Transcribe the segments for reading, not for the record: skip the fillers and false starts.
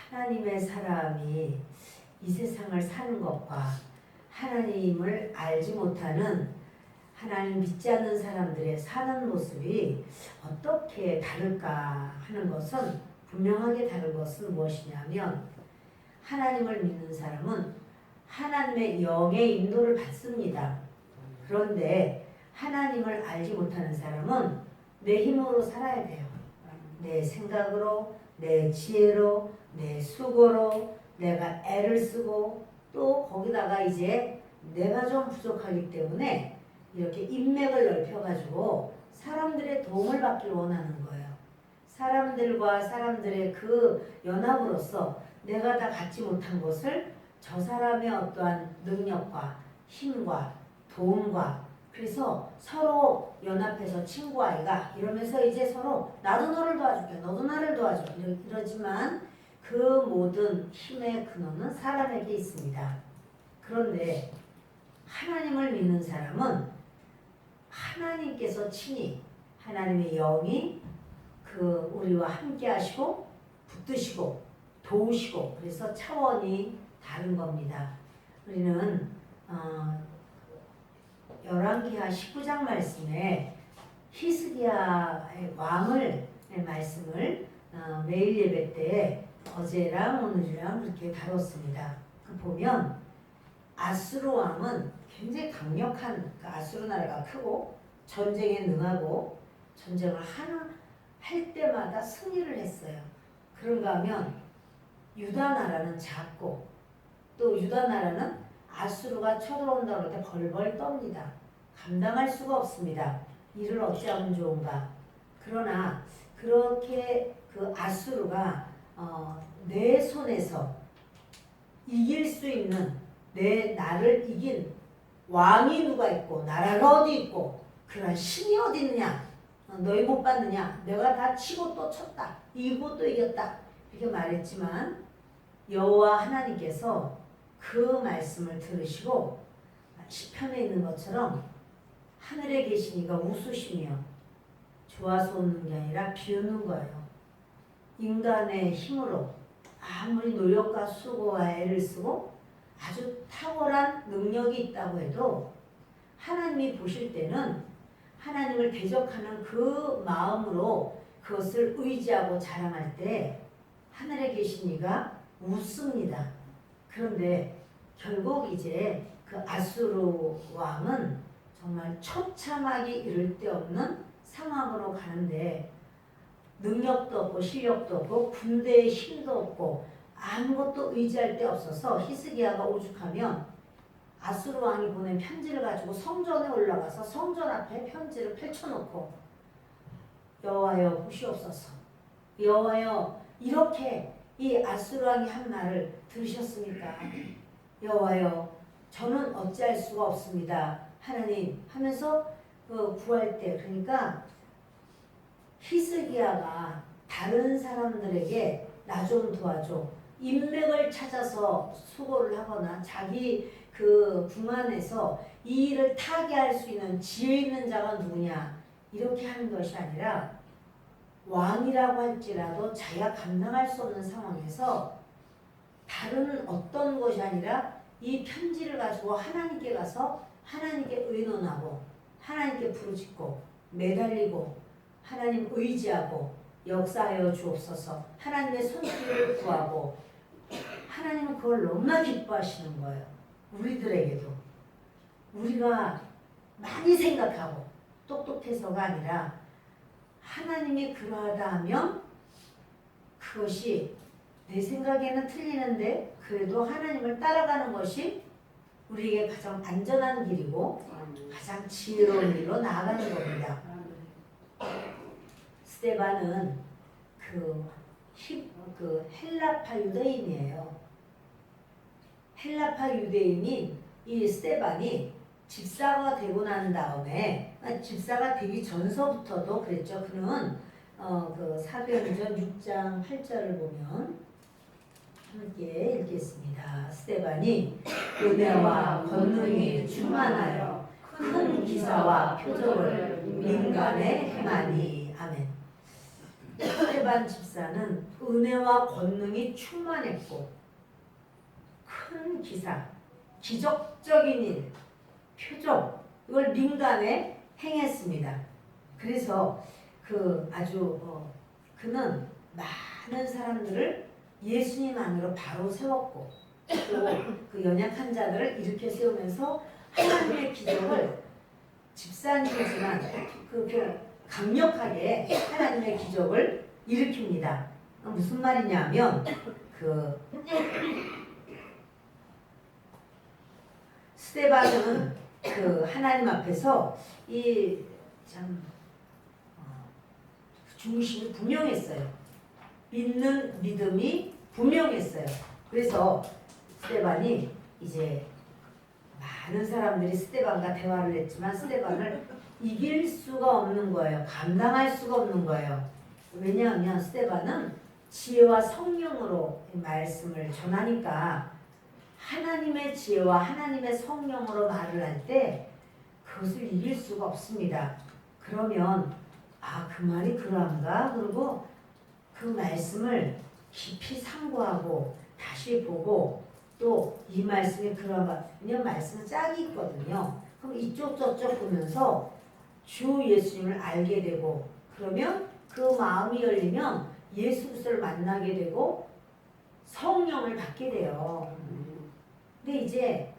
하나님의 사람이 이 세상을 사는 것과 하나님을 알지 못하는 하나님 믿지 않는 사람들의 사는 모습이 어떻게 다를까 하는 것은 분명하게 다른 것은 무엇이냐면 하나님을 믿는 사람은 하나님의 영의 인도를 받습니다. 그런데 하나님을 알지 못하는 사람은 내 힘으로 살아야 돼요. 내 생각으로, 내 지혜로, 내 수고로 내가 애를 쓰고 또 거기다가 이제 내가 좀 부족하기 때문에 이렇게 인맥을 넓혀가지고 사람들의 도움을 받길 원하는 거예요. 사람들과 사람들의 그 연합으로서 내가 다 갖지 못한 것을 저 사람의 어떠한 능력과 힘과 도움과 그래서 서로 연합해서 친구 아이가 이러면서 이제 서로 나도 너를 도와줄게 너도 나를 도와줘 이러지만 그 모든 힘의 근원은 사람에게 있습니다. 그런데 하나님을 믿는 사람은 하나님께서 친히 하나님의 영이 그 우리와 함께 하시고 붙드시고 도우시고 그래서 차원이 다른 겁니다. 우리는 열왕기하 19장 말씀에 히스기야의 왕을 말씀을 매일 예배 때 어제랑 오늘이랑 그렇게 다뤘습니다. 보면 아수르 왕은 굉장히 강력한 아수르 나라가 크고 전쟁에 능하고 전쟁을 할 때마다 승리를 했어요. 그런가 하면 유다 나라는 작고 또 유다 나라는 아수르가 쳐들어온다고 할 때 벌벌 떱니다. 감당할 수가 없습니다. 이를 어찌하면 좋은가. 그러나 그렇게 그 아수르가 내 손에서 이길 수 있는 나를 이긴 왕이 누가 있고 나라가 어디 있고 그런 신이 어디 있느냐 너희 못 봤느냐 내가 다 치고 또 쳤다 이기고 또 이겼다 이렇게 말했지만 여호와 하나님께서 그 말씀을 들으시고 시편에 있는 것처럼 하늘에 계신 이가 웃으시며 좋아서 웃는 게 아니라 비웃는 거예요. 인간의 힘으로 아무리 노력과 수고와 애를 쓰고 아주 탁월한 능력이 있다고 해도 하나님이 보실 때는 하나님을 대적하는 그 마음으로 그것을 의지하고 자랑할 때 하늘에 계신 이가 웃습니다. 그런데 결국 이제 그 아수르 왕은 정말 처참하기 이를 데 없는 상황으로 가는데 능력도 없고 실력도 없고 군대의 힘도 없고 아무것도 의지할 데 없어서 히스기야가 오죽하면 아수르 왕이 보낸 편지를 가지고 성전에 올라가서 성전 앞에 편지를 펼쳐놓고 여호와여 보시옵소서 여호와여 이렇게 이 아수르 왕이 한 말을 들으셨습니까? 여호와여 저는 어찌할 수가 없습니다. 하나님 하면서 구할 때 그러니까 히스기야가 다른 사람들에게 나 좀 도와줘 인맥을 찾아서 수고를 하거나 자기 그 궁 안에서 이 일을 타개할 수 있는 지혜 있는 자가 누구냐 이렇게 하는 것이 아니라 왕이라고 할지라도 자기가 감당할 수 없는 상황에서 다른 어떤 것이 아니라 이 편지를 가지고 하나님께 가서 하나님께 의논하고 하나님께 부르짖고 매달리고 하나님 의지하고 역사하여 주옵소서 하나님의 손길을 구하고 하나님은 그걸 너무나 기뻐하시는 거예요. 우리들에게도 우리가 많이 생각하고 똑똑해서가 아니라 하나님이 그러하다 하면 그것이 내 생각에는 틀리는데 그래도 하나님을 따라가는 것이 우리에게 가장 안전한 길이고 가장 지혜로운 길로 나아가는 겁니다. 스데반은 그 헬라파 유대인이에요. 헬라파 유대인인 이 스데반이 집사가 되고 난 다음에 집사가 되기 전서부터도 그랬죠. 그는 그 사도행전 6장 8절을 보면 함께 읽겠습니다. 스데반이 은혜와 권능이 충만하여 큰 기사와 표적을 민간에 행하니 아멘. 스데반 집사는 은혜와 권능이 충만했고 큰 기사, 기적적인 일, 표적 이걸 민간에 행했습니다. 그래서 그는 많은 사람들을 예수님 안으로 바로 세웠고 또 그 연약한 자들을 일으켜 세우면서 하나님의 기적을 집사님이지만 강력하게 하나님의 기적을 일으킵니다. 무슨 말이냐면 스데반은 하나님 앞에서 중심이 분명했어요. 믿는 믿음이 분명했어요. 그래서 스데반이 이제 많은 사람들이 스데반과 대화를 했지만 스데반을 이길 수가 없는 거예요. 감당할 수가 없는 거예요. 왜냐하면 스데반은 지혜와 성령으로 말씀을 전하니까 하나님의 지혜와 하나님의 성령으로 말을 할 때 그것을 이길 수가 없습니다. 그러면 그 말이 그러한가? 그리고 그 말씀을 깊이 상고하고 다시 보고 또 이 말씀이 그러한가? 왜냐면 말씀은 짝이 있거든요. 그럼 이쪽 저쪽 보면서 주 예수님을 알게 되고 그러면 그 마음이 열리면 예수 그리스도를 만나게 되고 성령을 받게 돼요. 근데 이제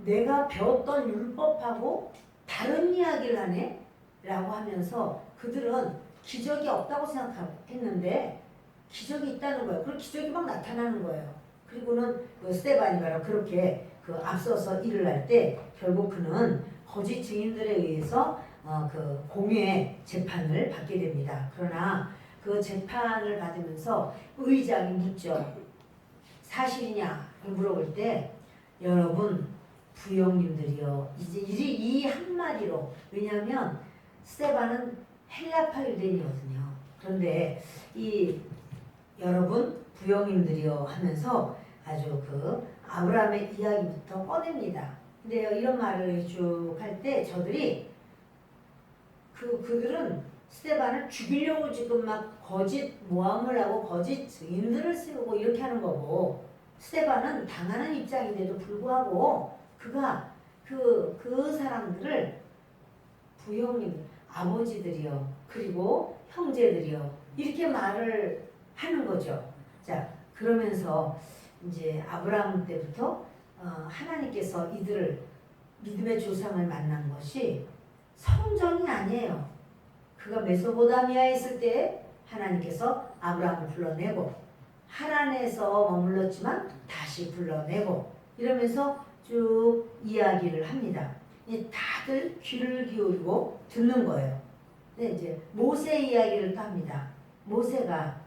내가 배웠던 율법하고 다른 이야기를 하네? 라고 하면서 그들은 기적이 없다고 생각했는데 기적이 있다는 거예요. 그리고 기적이 막 나타나는 거예요. 그리고는 스데반이 바로 그렇게 앞서서 일을 할 때 결국 그는 거짓 증인들에 의해서 공회 재판을 받게 됩니다. 그러나 그 재판을 받으면서 의장이 묻죠. 사실이냐 물어볼 때 여러분 부형님들이요. 이제 이 한마디로 왜냐하면 스데반은 헬라파 유대인이거든요. 그런데 이 여러분 부형님들이요 하면서 아주 아브라함의 이야기부터 꺼냅니다. 근데 이런 말을 쭉 할 때 저들이 그들은 스데반을 죽이려고 지금 막 거짓 모함을 하고 거짓 증인들을 세우고 이렇게 하는 거고 스데반은 당하는 입장인데도 불구하고 그가 그 사람들을 부형님 아버지들이요 그리고 형제들이요 이렇게 말을 하는 거죠. 자 그러면서 이제 아브라함 때부터 하나님께서 이들을 믿음의 조상을 만난 것이 성전이 아니에요. 그가 메소포타미아에 있을 때 하나님께서 아브라함을 불러내고 하란에서 머물렀지만 다시 불러내고 이러면서 쭉 이야기를 합니다. 다들 귀를 기울이고 듣는 거예요. 근데 이제 모세 이야기를 또 합니다. 모세가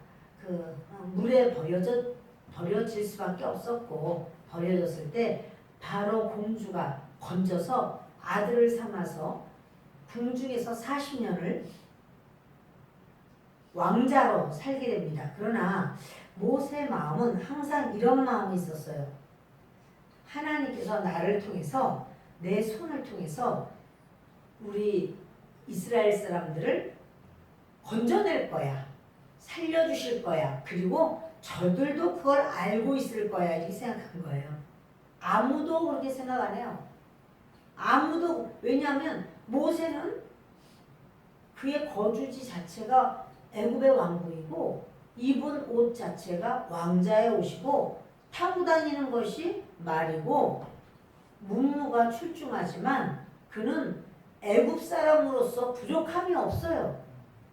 물에 버려질 수밖에 없었고 버려졌을 때 바로 공주가 건져서 아들을 삼아서 궁중에서 40년을 왕자로 살게 됩니다. 그러나 모세의 마음은 항상 이런 마음이 있었어요. 하나님께서 나를 통해서 내 손을 통해서 우리 이스라엘 사람들을 건져낼 거야. 살려주실 거야. 그리고 저들도 그걸 알고 있을 거야. 이렇게 생각한 거예요. 아무도 그렇게 생각 안 해요. 아무도. 왜냐하면 모세는 그의 거주지 자체가 애굽의 왕국이고 입은 옷 자체가 왕자의 옷이고 타고 다니는 것이 말이고 문무가 출중하지만 그는 애굽 사람으로서 부족함이 없어요.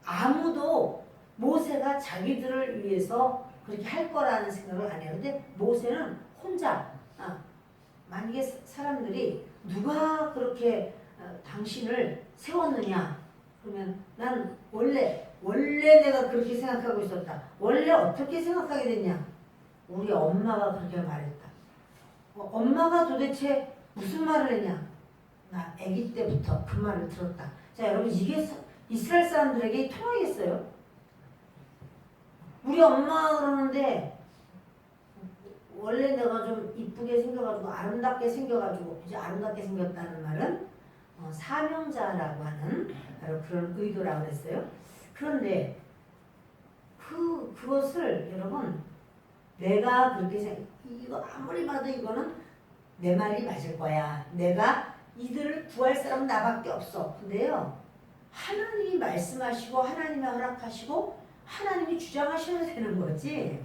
아무도 모세가 자기들을 위해서 그렇게 할 거라는 생각을 안 해요. 근데 모세는 혼자 만약에 사람들이 누가 그렇게 당신을 세웠느냐 그러면 난 원래 내가 그렇게 생각하고 있었다. 원래 어떻게 생각하게 됐냐? 우리 엄마가 그렇게 말했다. 엄마가 도대체 무슨 말을 했냐? 나 아기 때부터 그 말을 들었다. 자 여러분 이게 이스라엘 사람들에게 통하겠어요? 우리 엄마가 그러는데 원래 내가 좀 이쁘게 생겨가지고 아름답게 생겨가지고 이제 아름답게 생겼다는 말은 사명자라고 하는 바로 그런 의도라고 했어요. 그런데 그것을 여러분 내가 그렇게 이거 아무리 봐도 이거는 내 말이 맞을 거야. 내가 이들을 구할 사람은 나밖에 없어. 근데요. 하나님이 말씀하시고 하나님이 허락하시고 하나님이 주장하셔야 되는 거지.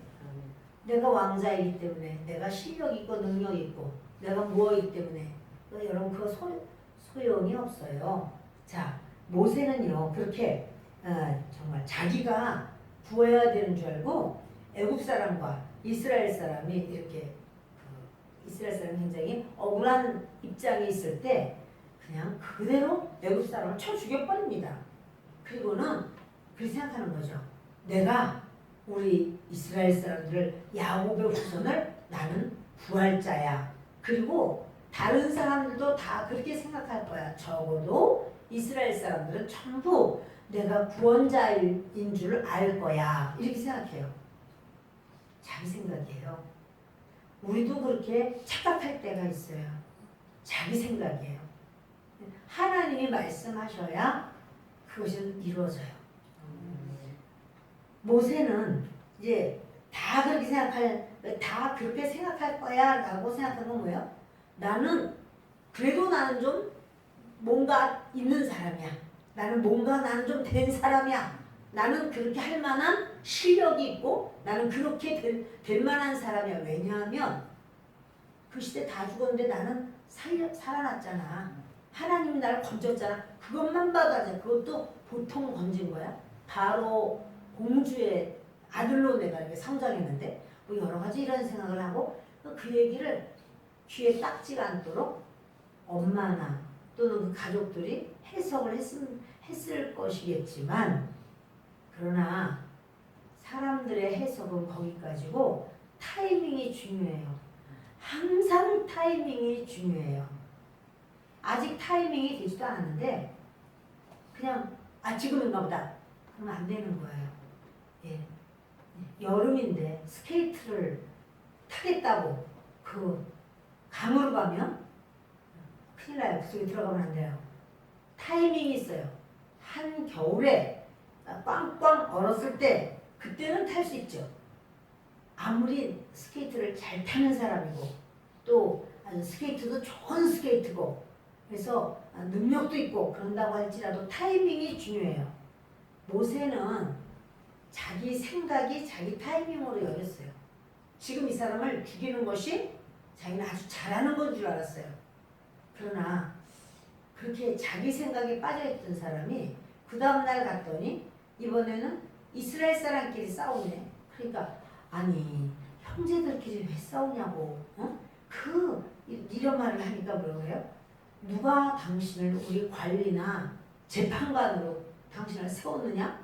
내가 왕자이기 때문에 내가 실력 있고 능력 있고 내가 무엇이기 때문에 여러분 그거 소용이 없어요. 자 모세는요 그렇게 정말 자기가 구해야 되는 줄 알고 애굽 사람과 이스라엘 사람이 이렇게 이스라엘 사람이 굉장히 억울한 입장에 있을 때 그냥 그대로 애굽 사람을 쳐 죽여버립니다. 그리고는 그렇게 생각하는 거죠. 내가 우리 이스라엘 사람들을 야곱의 후손을 나는 부활자야. 그리고 다른 사람들도 다 그렇게 생각할 거야. 적어도 이스라엘 사람들은 전부 내가 구원자인 줄 알 거야. 이렇게 생각해요. 자기 생각이에요. 우리도 그렇게 착각할 때가 있어요. 자기 생각이에요. 하나님이 말씀하셔야 그것은 이루어져요. 모세는 이제 다 그렇게 생각할 거야 라고 생각한 건 뭐예요? 나는 좀 뭔가 있는 사람이야. 나는 좀 된 사람이야. 나는 그렇게 할 만한 실력이 있고 나는 그렇게 될 만한 사람이야. 왜냐하면 그 시대 다 죽었는데 나는 살아났잖아. 하나님이 나를 건졌잖아. 그것만 봐도 알잖아. 그것도 보통 건진 거야. 바로 공주의 아들로 내가 이렇게 성장했는데 뭐 여러 가지 이런 생각을 하고 그 얘기를 귀에 딱지가 않도록 엄마나 또는 그 가족들이 해석을 했을 것이겠지만 그러나 사람들의 해석은 거기까지고 타이밍이 중요해요. 항상 타이밍이 중요해요. 아직 타이밍이 되지도 않았는데 그냥 지금인가 보다 그러면 안 되는 거예요. 예. 여름인데 스케이트를 타겠다고 그 강으로 가면 큰일 나요. 그 속에 들어가면 안 돼요. 타이밍이 있어요. 한겨울에 꽝꽝 얼었을 때 그때는 탈 수 있죠. 아무리 스케이트를 잘 타는 사람이고 또 스케이트도 좋은 스케이트고 그래서 능력도 있고 그런다고 할지라도 타이밍이 중요해요. 모세는 자기 생각이 자기 타이밍으로 여겼어요. 지금 이 사람을 죽이는 것이 자기는 아주 잘하는 건 줄 알았어요. 그러나 그렇게 자기 생각에 빠져있던 사람이 그 다음날 갔더니 이번에는 이스라엘 사람끼리 싸우네. 그러니까 아니 형제들끼리 왜 싸우냐고. 이런 말을 하니까 뭐라고요? 누가 당신을 우리 관리나 재판관으로 당신을 세웠느냐?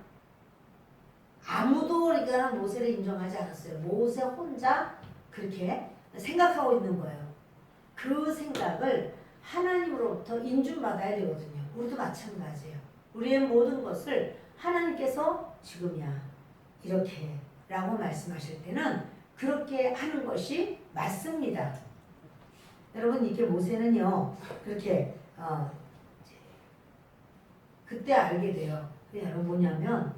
아무도 그러니까 모세를 인정하지 않았어요. 모세 혼자 그렇게 생각하고 있는 거예요. 그 생각을 하나님으로부터 인준받아야 되거든요. 우리도 마찬가지예요. 우리의 모든 것을 하나님께서 지금이야 이렇게 라고 말씀하실 때는 그렇게 하는 것이 맞습니다. 여러분 이게 모세는요 그렇게 그때 알게 돼요. 여러분 뭐냐면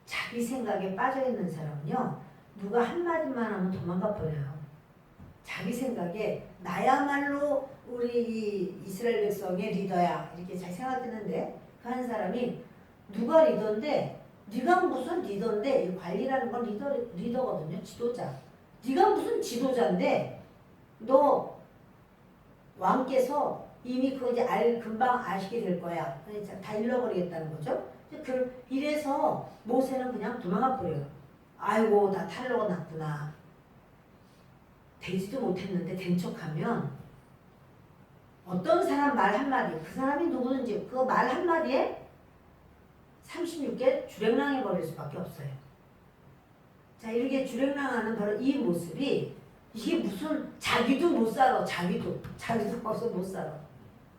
자기 생각에 빠져있는 사람은요 누가 한마디만 하면 도망가 버려요. 자기 생각에 나야말로 우리 이스라엘 백성의 리더야 이렇게 잘 생각했는데 그 한 사람이 누가 리더인데 네가 무슨 리더인데 관리라는 건 리더거든요. 지도자. 네가 무슨 지도자인데 너 왕께서 이미 그거 이제 금방 아시게 될 거야. 다 잃어버리겠다는 거죠. 이래서 모세는 그냥 도망가 버려요. 아이고 나 탈로가 났구나. 되지도 못했는데 된 척하면 어떤 사람 말 한마디 그 사람이 누구든지 그 말 한마디에 36개 주랭랑해 버릴 수밖에 없어요. 자 이렇게 주랭랑하는 바로 이 모습이 이게 무슨 자기도 못 살아. 자기도 벌써 못 살아.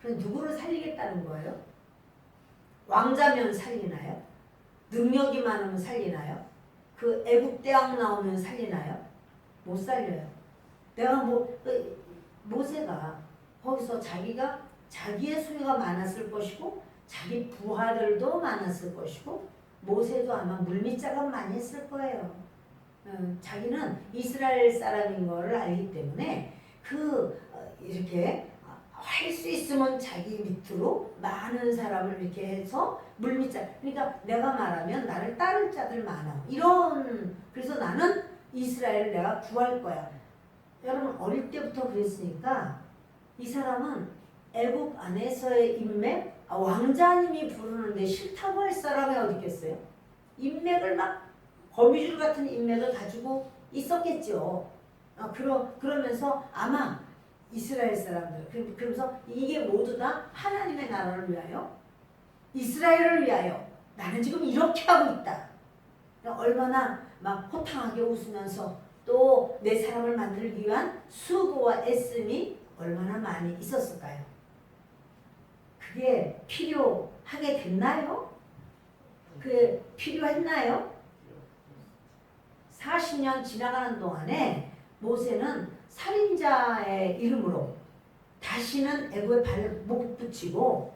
그래서 누구를 살리겠다는 거예요? 왕자면 살리나요? 능력이 많으면 살리나요? 그 애국 대왕 나오면 살리나요? 못 살려요. 내가 모세가 거기서 자기의 소유가 많았을 것이고 자기 부하들도 많았을 것이고 모세도 아마 물밑작업 많이 했을 거예요. 자기는 이스라엘 사람인 거를 알기 때문에 이렇게 할 수 있으면 자기 밑으로 많은 사람을 이렇게 해서 물밑작. 그러니까 내가 말하면 나를 따를 자들 많아. 그래서 나는 이스라엘을 내가 구할 거야. 여러분 어릴 때부터 그랬으니까 이 사람은 애국 안에서의 인맥, 왕자님이 부르는데 싫다고 할 사람이 어디 있겠어요? 인맥을 막 거미줄 같은 인맥을 가지고 있었겠죠. 그러면서 아마 이스라엘 사람들 그러면서 이게 모두 다 하나님의 나라를 위하여 이스라엘을 위하여 나는 지금 이렇게 하고 있다. 얼마나 막 호탕하게 웃으면서 또 내 사람을 만들기 위한 수고와 애씀이 얼마나 많이 있었을까요? 그게 필요하게 됐나요? 그게 필요했나요? 40년 지나가는 동안에 모세는 살인자의 이름으로 다시는 애굽에 발을 못 붙이고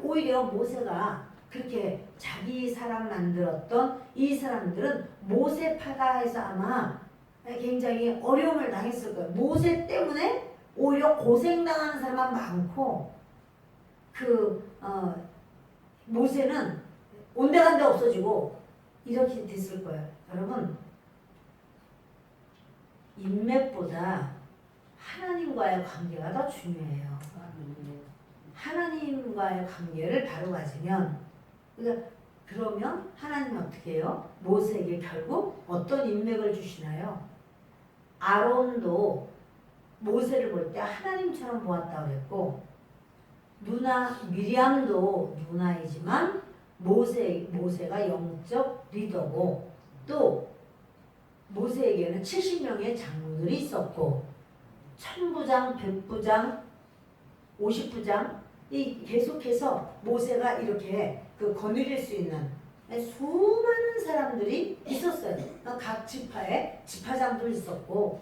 오히려 모세가 그렇게 자기 사람 만들었던 이 사람들은 모세파다 해서 아마 굉장히 어려움을 당했을 거예요. 모세 때문에 오히려 고생당하는 사람만 많고 모세는 온데간데 없어지고 이렇게 됐을 거예요. 여러분 인맥보다 하나님과의 관계가 더 중요해요. 하나님과의 관계를 바로 가지면 그러면 하나님은 어떻게 해요? 모세에게 결국 어떤 인맥을 주시나요? 아론도 모세를 볼 때 하나님처럼 보았다고 그랬고 누나 미리암도 누나이지만 모세가 영적 리더고 또 모세에게는 70명의 장로들이 있었고 1000부장, 100부장, 50부장 계속해서 모세가 이렇게 거느릴 수 있는 수많은 사람들이 있었어요. 각 지파에 지파장도 있었고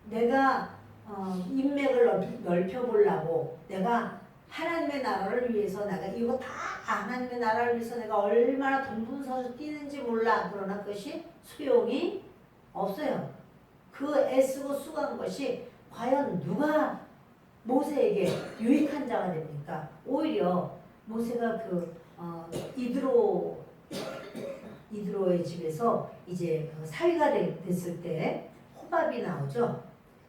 내가 인맥을 넓혀보려고 내가 하나님의 나라를 위해서 내가 이거 다 하나님의 나라를 위해서 내가 얼마나 동분서서 뛰는지 몰라. 그러나 그것이 소용이 없어요. 애쓰고 수고한 것이 과연 누가 모세에게 유익한 자가 됩니까? 오히려 모세가 이드로의 집에서 이제 사위가 됐을 때 호밥이 나오죠.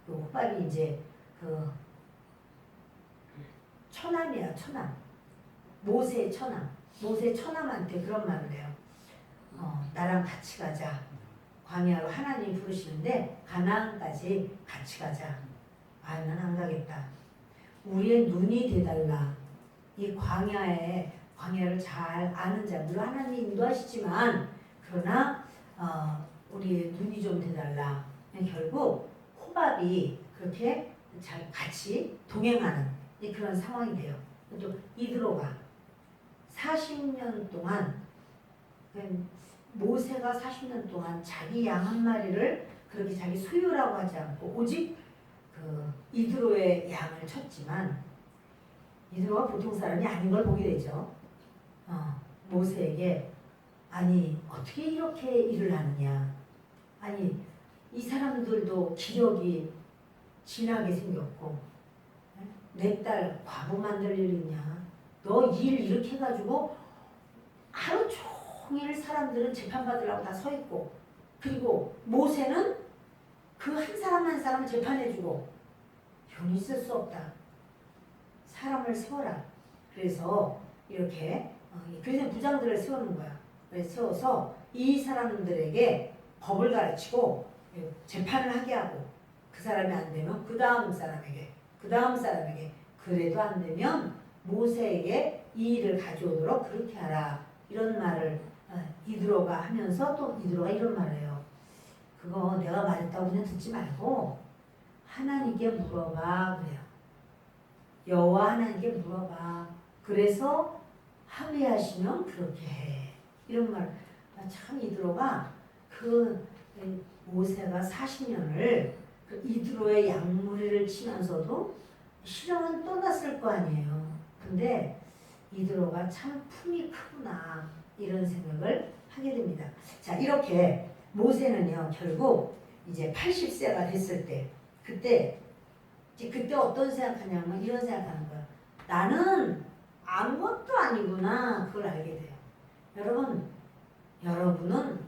호밥이 이제 처남이야, 처남. 모세의 처남. 모세의 처남한테 그런 말을 해요. 나랑 같이 가자. 광야로 하나님이 부르시는데 가나안까지 같이 가자. 난 안 가겠다. 우리의 눈이 돼달라. 이 광야를 잘 아는 자, 물론 하나님이 인도하시지만 그러나 우리의 눈이 좀 돼달라. 결국 호밥이 그렇게 잘 같이 동행하는 그런 상황이 돼요. 또 이드로가 40년 동안 모세가 40년 동안 자기 양 한 마리를 그렇게 자기 소유라고 하지 않고 오직 이드로의 양을 쳤지만 이드로가 보통 사람이 아닌 걸 보게 되죠. 모세에게 아니 어떻게 이렇게 일을 하느냐. 아니 이 사람들도 기력이 진하게 생겼고 내 딸 과부 만들 일 있냐. 너 일 이렇게 해가지고 하루 종일 사람들은 재판받으려고 다 서 있고 그리고 모세는 그 한 사람 한 사람 재판해주고 이건 있을 수 없다. 사람을 세워라. 그래서 이렇게 그래서 부장들을 세우는 거야. 그래서 세워서 이 사람들에게 법을 가르치고 재판을 하게 하고 그 사람이 안 되면 그 다음 사람에게 그래도 안 되면 모세에게 이 일을 가져오도록 그렇게 하라. 이런 말을 이드로가 하면서 또 이드로가 이런 말을 해요. 그거 내가 말했다고 그냥 듣지 말고 하나님께 물어봐 그래요. 여호와 하나님께 물어봐. 그래서 합의하시면 그렇게 해. 이런 말. 참 이드로가 모세가 40년을 이드로의 양무리를 치면서도 실형은 떠났을 거 아니에요. 근데 이드로가 참 품이 크구나. 이런 생각을 하게 됩니다. 자, 이렇게 모세는요, 결국 이제 80세가 됐을 때, 그때 어떤 생각하냐면 이런 생각하는 거야. 나는 아무것도 아니구나. 그걸 알게 돼요. 여러분은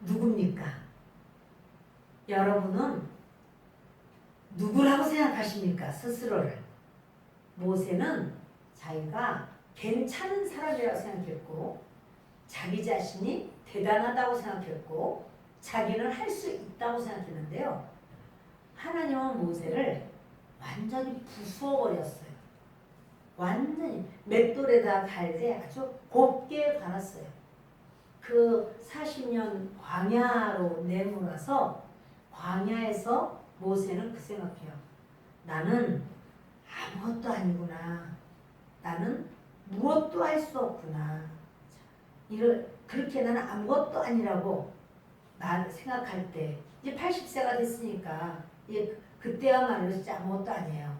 누굽니까? 여러분은 누구라고 생각하십니까? 스스로를. 모세는 자기가 괜찮은 사람이라고 생각했고, 자기 자신이 대단하다고 생각했고, 자기는 할 수 있다고 생각했는데요. 하나님은 모세를 완전히 부수어버렸어요. 완전히 맷돌에다 갈 때 아주 곱게 갈았어요. 그 40년 광야로 내몰아서 광야에서 모세는 그 생각해요. 나는 아무것도 아니구나. 나는 무엇도 할 수 없구나. 그렇게 나는 아무것도 아니라고 난 생각할 때 이제 80세가 됐으니까 그때야말로 진짜 아무것도 아니에요.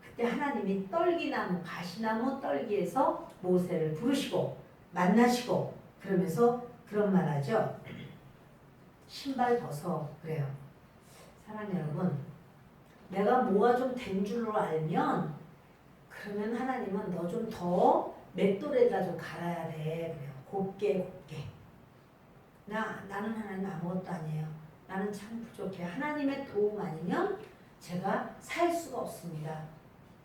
그때 하나님이 떨기나무, 가시나무 떨기에서 모세를 부르시고 만나시고 그러면서 그런 말 하죠. 신발 벗어 그래요. 사랑하는 여러분, 내가 뭐가 좀 된 줄로 알면 그러면 하나님은 너 좀 더 맷돌에다 좀 갈아야 돼. 그래요. 곱게. 나는 하나님 아무것도 아니에요. 나는 참 부족해. 하나님의 도움 아니면 제가 살 수가 없습니다.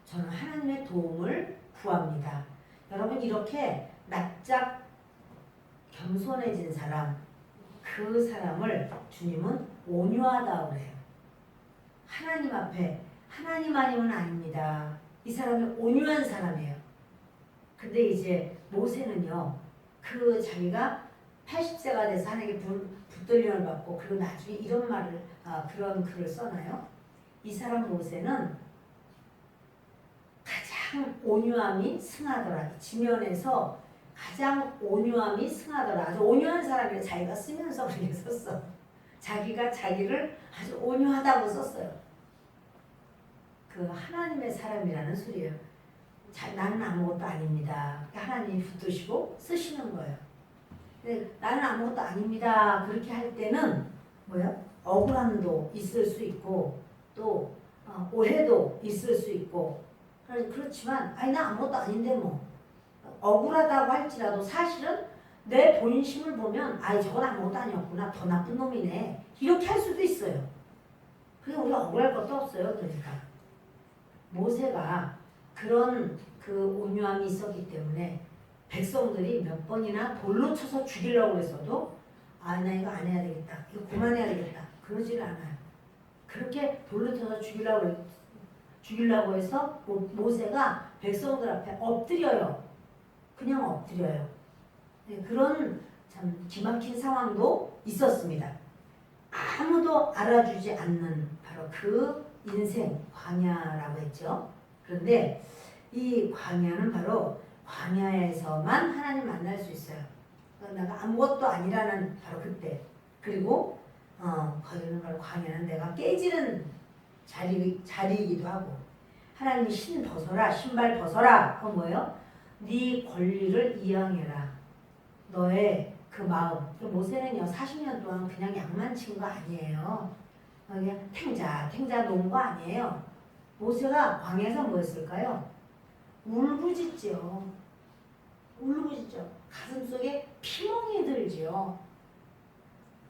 저는 하나님의 도움을 구합니다. 여러분 이렇게 납작 겸손해진 사람, 그 사람을 주님은 온유하다 그래요. 하나님 앞에 하나님 아니면 아닙니다. 이 사람은 온유한 사람이에요. 근데 이제 모세는요, 그 자기가 80세가 돼서 하나님께 붙들림을 받고 그리고 나중에 이런 말을 그런 글을 써놔요. 이 사람 모세는 가장 온유함이 승하더라. 지면에서 가장 온유함이 승하더라. 아주 온유한 사람이라 자기가 쓰면서 그렇게 썼어. 자기가 자기를 아주 온유하다고 썼어요. 그 하나님의 사람이라는 소리예요. 나는 아무것도 아닙니다. 하나님이 붙드시고 쓰시는 거예요. 근데 나는 아무것도 아닙니다. 그렇게 할 때는 뭐요? 억울함도 있을 수 있고 또 오해도 있을 수 있고 그렇지만 아니 나 아무것도 아닌데 뭐 억울하다고 할지라도 사실은 내 본심을 보면 아이 저건 아무것도 아니었구나 더 나쁜 놈이네 이렇게 할 수도 있어요. 그냥 우리가 억울할 것도 없어요. 그러니까 모세가 그런 그 온유함이 있었기 때문에 백성들이 몇 번이나 돌로 쳐서 죽이려고 했어도 나 이거 안 해야 되겠다. 이거 그만해야 되겠다. 그러질 않아요. 그렇게 돌로 쳐서 죽이려고 해서 모세가 백성들 앞에 엎드려요. 그냥 엎드려요. 그런 참 기막힌 상황도 있었습니다. 아무도 알아주지 않는 바로 그 인생 광야라고 했죠. 그런데 이 광야는 바로 광야에서만 하나님 만날 수 있어요. 내가 아무것도 아니라는 바로 그때. 그리고 거기는 바로 광야는 내가 깨지는 자리이기도 하고 하나님이 신발 벗어라. 그건 뭐예요? 네 권리를 이양해라. 너의 그 마음. 모세는요 40년 동안 그냥 양만 친 거 아니에요. 그냥 탱자 놓은 거 아니에요. 모세가 광야에서 뭐 했을까요? 울부짖죠. 가슴속에 피멍이 들죠.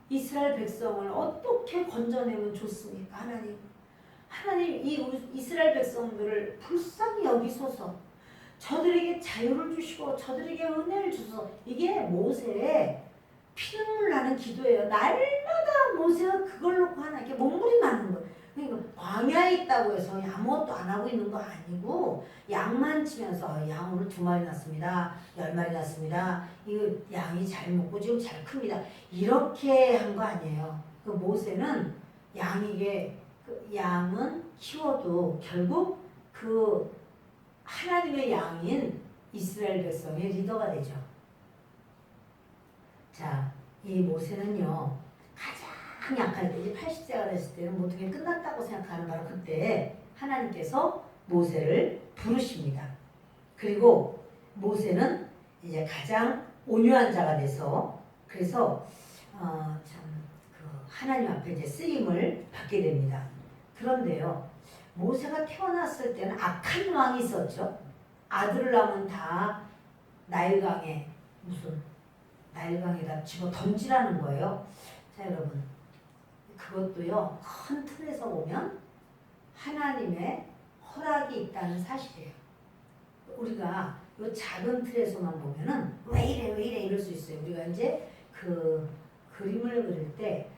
이스라엘 백성을 어떻게 건져내면 좋습니까? 하나님 이 이스라엘 백성들을 불쌍히 여기소서. 저들에게 자유를 주시고 저들에게 은혜를 주소서. 이게 모세의 피눈물 나는 기도예요. 날마다 모세가 그걸 놓고 하나님께 몸부림하는 거예요. 그러니까 광야에 있다고 해서 아무것도 안 하고 있는 거 아니고 양만 치면서 양 오늘 2마리 낳습니다. 10마리 낳습니다. 이거 양이 잘 먹고 지금 잘 큽니다. 이렇게 한 거 아니에요. 그 모세는 양은 키워도 결국 그 하나님의 양인 이스라엘 백성의 리더가 되죠. 자, 이 모세는요 가장 약할 때 이제 80세가 됐을 때는 모든 게 끝났다고 생각하는 바로 그때 하나님께서 모세를 부르십니다. 그리고 모세는 이제 가장 온유한 자가 돼서 그래서 하나님 앞에 이제 쓰임을 받게 됩니다. 그런데요, 모세가 태어났을 때는 악한 왕이 있었죠. 아들을 낳으면 다 나일강에다 집어 던지라는 거예요. 자, 여러분, 그것도요, 큰 틀에서 보면 하나님의 허락이 있다는 사실이에요. 우리가 이 작은 틀에서만 보면은 왜 이래 이럴 수 있어요. 우리가 이제 그 그림을 그릴 때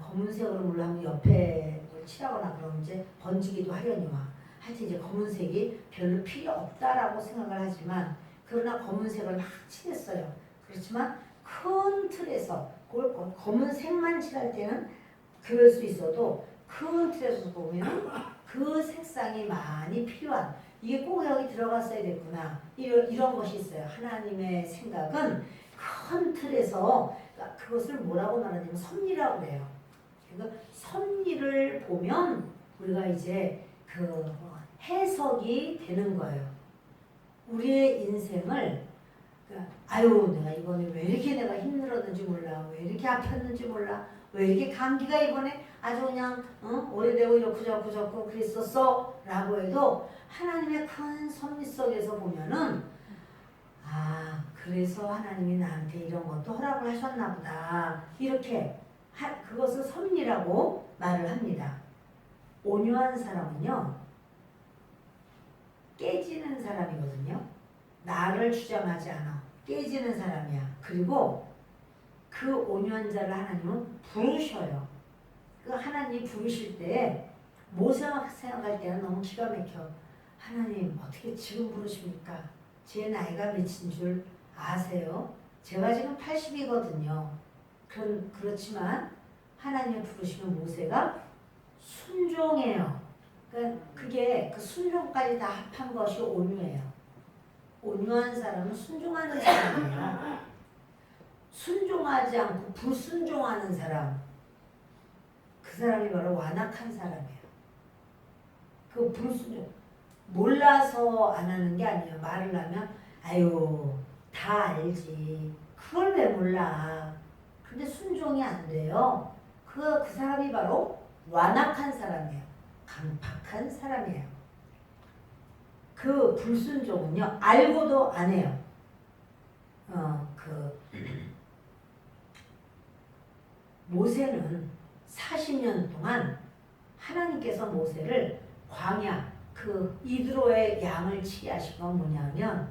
검은색으로 물론 옆에 칠하거나 그러면 이제 번지기도 하려니와 하여튼 이제 검은색이 별로 필요 없다라고 생각을 하지만 그러나 검은색을 막 칠했어요. 그렇지만 큰 틀에서 검은색만 칠할 때는 그럴 수 있어도 큰 틀에서 보면 그 색상이 많이 필요한 이게 꼭 여기 들어갔어야 됐구나 이런 것이 있어요. 하나님의 생각은 큰 틀에서 그것을 뭐라고 말하냐면 섭리라고 그래요. 그러니까 섭리를 보면 우리가 이제 그 해석이 되는 거예요. 우리의 인생을 내가 이번에 왜 이렇게 내가 힘들었는지 몰라, 왜 이렇게 아팠는지 몰라, 왜 이렇게 감기가 이번에 아주 그냥 오래되고 이렇고 저렇고 그랬었어 라고 해도 하나님의 큰 섭리 속에서 보면은 그래서 하나님이 나한테 이런 것도 허락을 하셨나 보다 이렇게 그것을 섭리라고 말을 합니다. 온유한 사람은요 깨지는 사람이거든요. 나를 주장하지 않아. 깨지는 사람이야. 그리고 그 온유한 자를 하나님은 부르셔요. 그 하나님 부르실 때 모세가 생각할 때는 너무 기가 막혀. 하나님 어떻게 지금 부르십니까? 제 나이가 몇인 줄 아세요? 제가 지금 80이거든요. 그렇지만 하나님이 부르시면 모세가 순종해요. 그게 그 순종까지 다 합한 것이 온유예요. 온유한 사람은 순종하는 사람이에요. 순종하지 않고 불순종하는 사람, 그 사람이 바로 완악한 사람이에요. 그 불순종, 몰라서 안 하는 게 아니에요. 말을 하면 다 알지. 그걸 왜 몰라. 근데 순종이 안 돼요. 그 사람이 바로 완악한 사람이에요. 강팍한 사람이에요. 그 불순종은요, 알고도 안 해요. 모세는 40년 동안 하나님께서 모세를 광야, 이드로의 양을 치게 하신 건 뭐냐면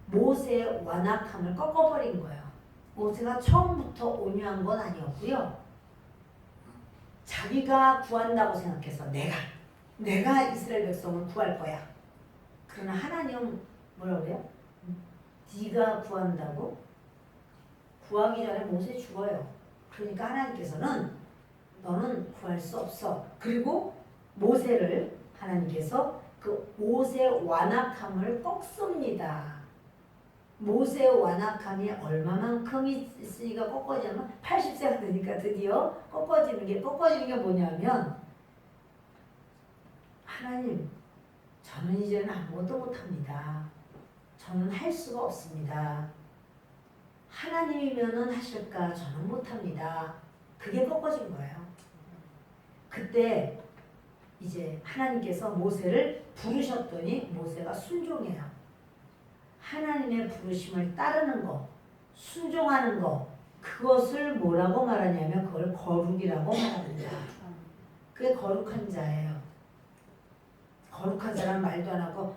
모세의 완악함을 꺾어버린 거예요. 모세가 처음부터 온유한 건 아니었고요. 자기가 구한다고 생각해서 내가 이스라엘 백성을 구할 거야. 그러나 하나님은 뭐라고 그래요? 네가 구한다고? 구하기 전에 모세 죽어요. 그러니까 하나님께서는 너는 구할 수 없어. 그리고 모세를 하나님께서 그 모세의 완악함을 꺾습니다. 모세의 완악함이 얼마만큼 있으니까 꺾어지냐면 80세가 되니까 드디어 꺾어지는 게 뭐냐면 하나님 저는 이제는 아무것도 못합니다. 저는 할 수가 없습니다. 하나님이면은 하실까? 저는 못합니다. 그게 꺾어진 거예요. 그때 이제 하나님께서 모세를 부르셨더니 모세가 순종해요. 하나님의 부르심을 따르는 거, 순종하는 거, 그것을 뭐라고 말하냐면 그걸 거룩이라고 말합니다. 그게 거룩한 자예요. 거룩한 사람 말도 안 하고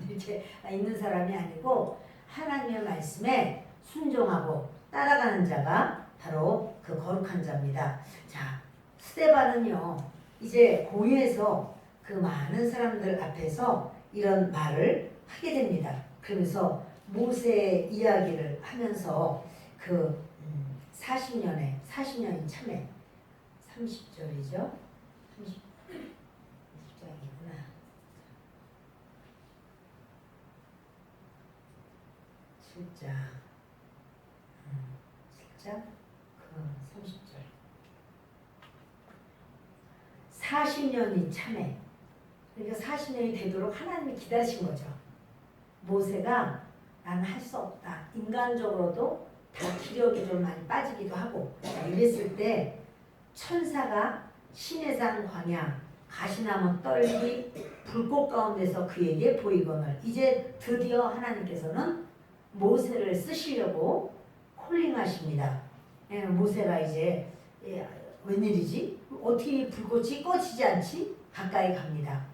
이렇게 있는 사람이 아니고 하나님의 말씀에 순종하고 따라가는 자가 바로 그 거룩한 자입니다. 자, 스데반은요 이제 공회에서 그 많은 사람들 앞에서 이런 말을 하게 됩니다. 그러면서 모세의 이야기를 하면서 40년이 참에 30절이죠. 30장이구나. 7장 30절 40년이 참에 그러니까 40년이 되도록 하나님이 기다리신 거죠. 모세가 나는 할 수 없다. 인간적으로도 다 기력이 좀 많이 빠지기도 하고 이랬을 때 천사가 시내산 광야 가시나무 떨기 불꽃 가운데서 그에게 보이거늘 이제 드디어 하나님께서는 모세를 쓰시려고 콜링하십니다. 모세가 이제 웬일이지? 어떻게 불꽃이 꺼지지 않지? 가까이 갑니다.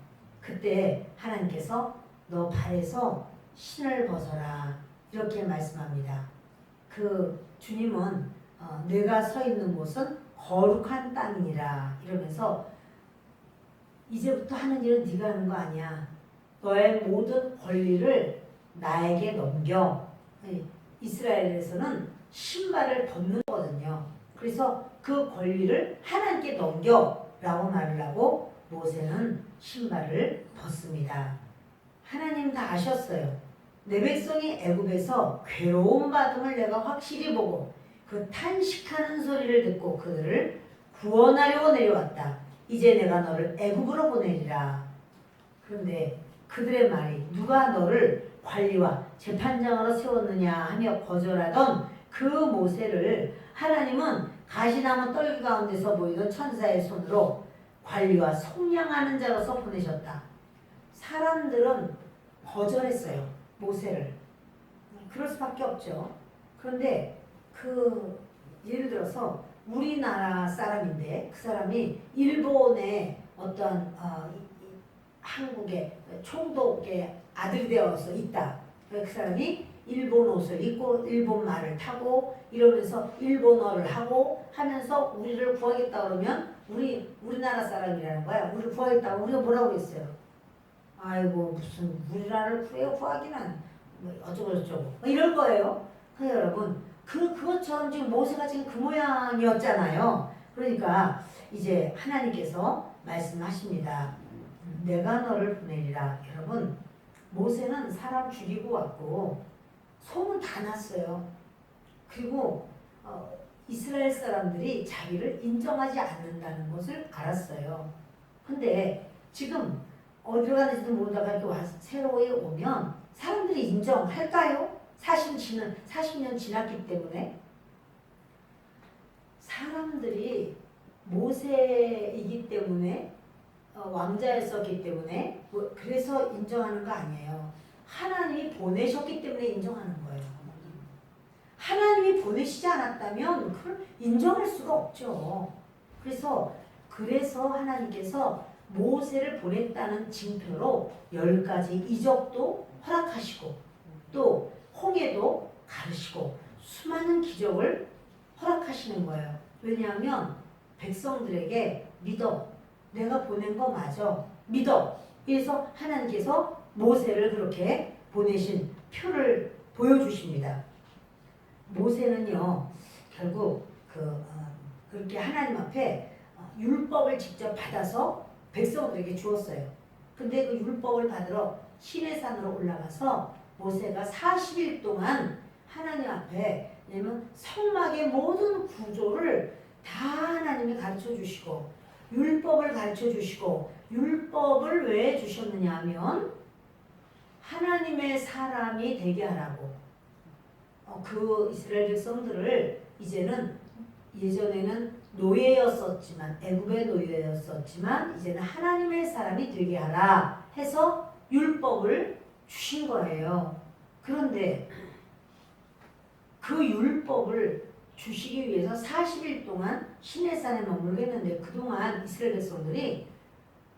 그때 하나님께서 너 발에서 신을 벗어라 이렇게 말씀합니다. 그 주님은 내가 서 있는 곳은 거룩한 땅이니라 이러면서 이제부터 하는 일은 네가 하는 거 아니야. 너의 모든 권리를 나에게 넘겨. 이스라엘에서는 신발을 벗는 거거든요. 그래서 그 권리를 하나님께 넘겨 라고 말을 하고 모세는 신발을 벗습니다. 하나님 다 아셨어요. 내 백성이 애굽에서 괴로움 받음을 내가 확실히 보고 그 탄식하는 소리를 듣고 그들을 구원하려고 내려왔다. 이제 내가 너를 애굽으로 보내리라. 그런데 그들의 말이 누가 너를 관리와 재판장으로 세웠느냐 하며 거절하던 그 모세를 하나님은 가시나무 떨기 가운데서 보이던 천사의 손으로 관리와 속량하는 자로서 보내셨다. 사람들은 거절했어요. 모세를. 그럴 수밖에 없죠. 그런데 예를 들어서 우리나라 사람인데 그 사람이 일본의 어떤 한국의 총독의 아들이 되어서 있다. 그 사람이 일본 옷을 입고 일본 말을 타고 이러면서 일본어를 하고 하면서 우리를 구하겠다 그러면 우리나라 사람이라는 거야. 우리를 구하겠다고 우리가 뭐라고 했어요? 아이고 무슨 우리나라를 구하기는 뭐 어쩌고저쩌고 이럴 거예요. 여러분 그것처럼 지금 모세가 지금 그 모양이었잖아요. 그러니까 이제 하나님께서 말씀하십니다. 내가 너를 보내리라. 여러분 모세는 사람 죽이고 왔고 소문 다 났어요. 그리고 이스라엘 사람들이 자기를 인정하지 않는다는 것을 알았어요. 근데 지금 어디로 가는지도 모르다가 이렇게 와서 새로이 오면 사람들이 인정할까요? 40년 지났기 때문에 사람들이 모세이기 때문에 왕자였었기 때문에 그래서 인정하는 거 아니에요. 하나님이 보내셨기 때문에 인정하는 거예요. 하나님이 보내시지 않았다면 그걸 인정할 수가 없죠. 그래서 하나님께서 모세를 보냈다는 징표로 10가지 이적도 허락하시고 또 홍해도 가르시고 수많은 기적을 허락하시는 거예요. 왜냐하면 백성들에게 믿어. 내가 보낸 거 맞아. 믿어. 그래서 하나님께서 모세를 그렇게 보내신 표를 보여주십니다. 모세는요, 결국 그렇게 하나님 앞에 율법을 직접 받아서 백성들에게 주었어요. 근데 그 율법을 받으러 시내산으로 올라가서 모세가 40일 동안 하나님 앞에, 왜냐면 성막의 모든 구조를 다 하나님이 가르쳐 주시고 율법을 가르쳐 주시고 율법을 왜 주셨느냐 하면 하나님의 사람이 되게 하라고. 그 이스라엘 백성들을 이제는 예전에는 노예였었지만 애굽의 노예였었지만 이제는 하나님의 사람이 되게 하라 해서 율법을 주신 거예요. 그런데 그 율법을 주시기 위해서 40일 동안 시내산에 머물게 했는데 그동안 이스라엘 백성들이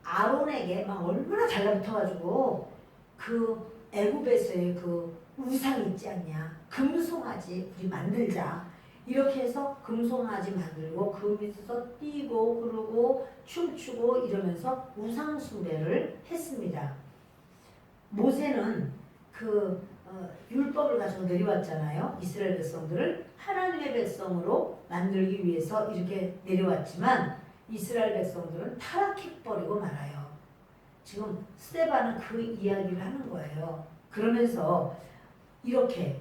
아론에게 막 얼마나 달라붙어가지고 그 애굽에서의 그 우상 있지 않냐, 금송아지 우리 만들자 이렇게 해서 금송아지 만들고 그 밑에서 뛰고 그러고 춤추고 이러면서 우상 숭배를 했습니다. 모세는 율법을 가지고 내려왔잖아요. 이스라엘 백성들을 하나님의 백성으로 만들기 위해서 이렇게 내려왔지만 이스라엘 백성들은 타락해버리고 말아요. 지금 스데반은 그 이야기를 하는 거예요. 그러면서 이렇게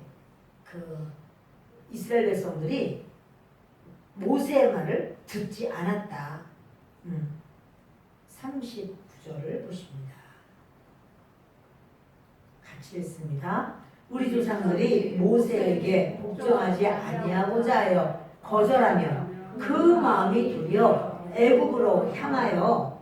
이스라엘 백성들이 모세의 말을 듣지 않았다. 39절을 보십니다. 같이 읽습니다. 우리 조상들이 모세에게 복종하지 아니하고자 하여 거절하며 그 마음이 도리어 애굽으로 향하여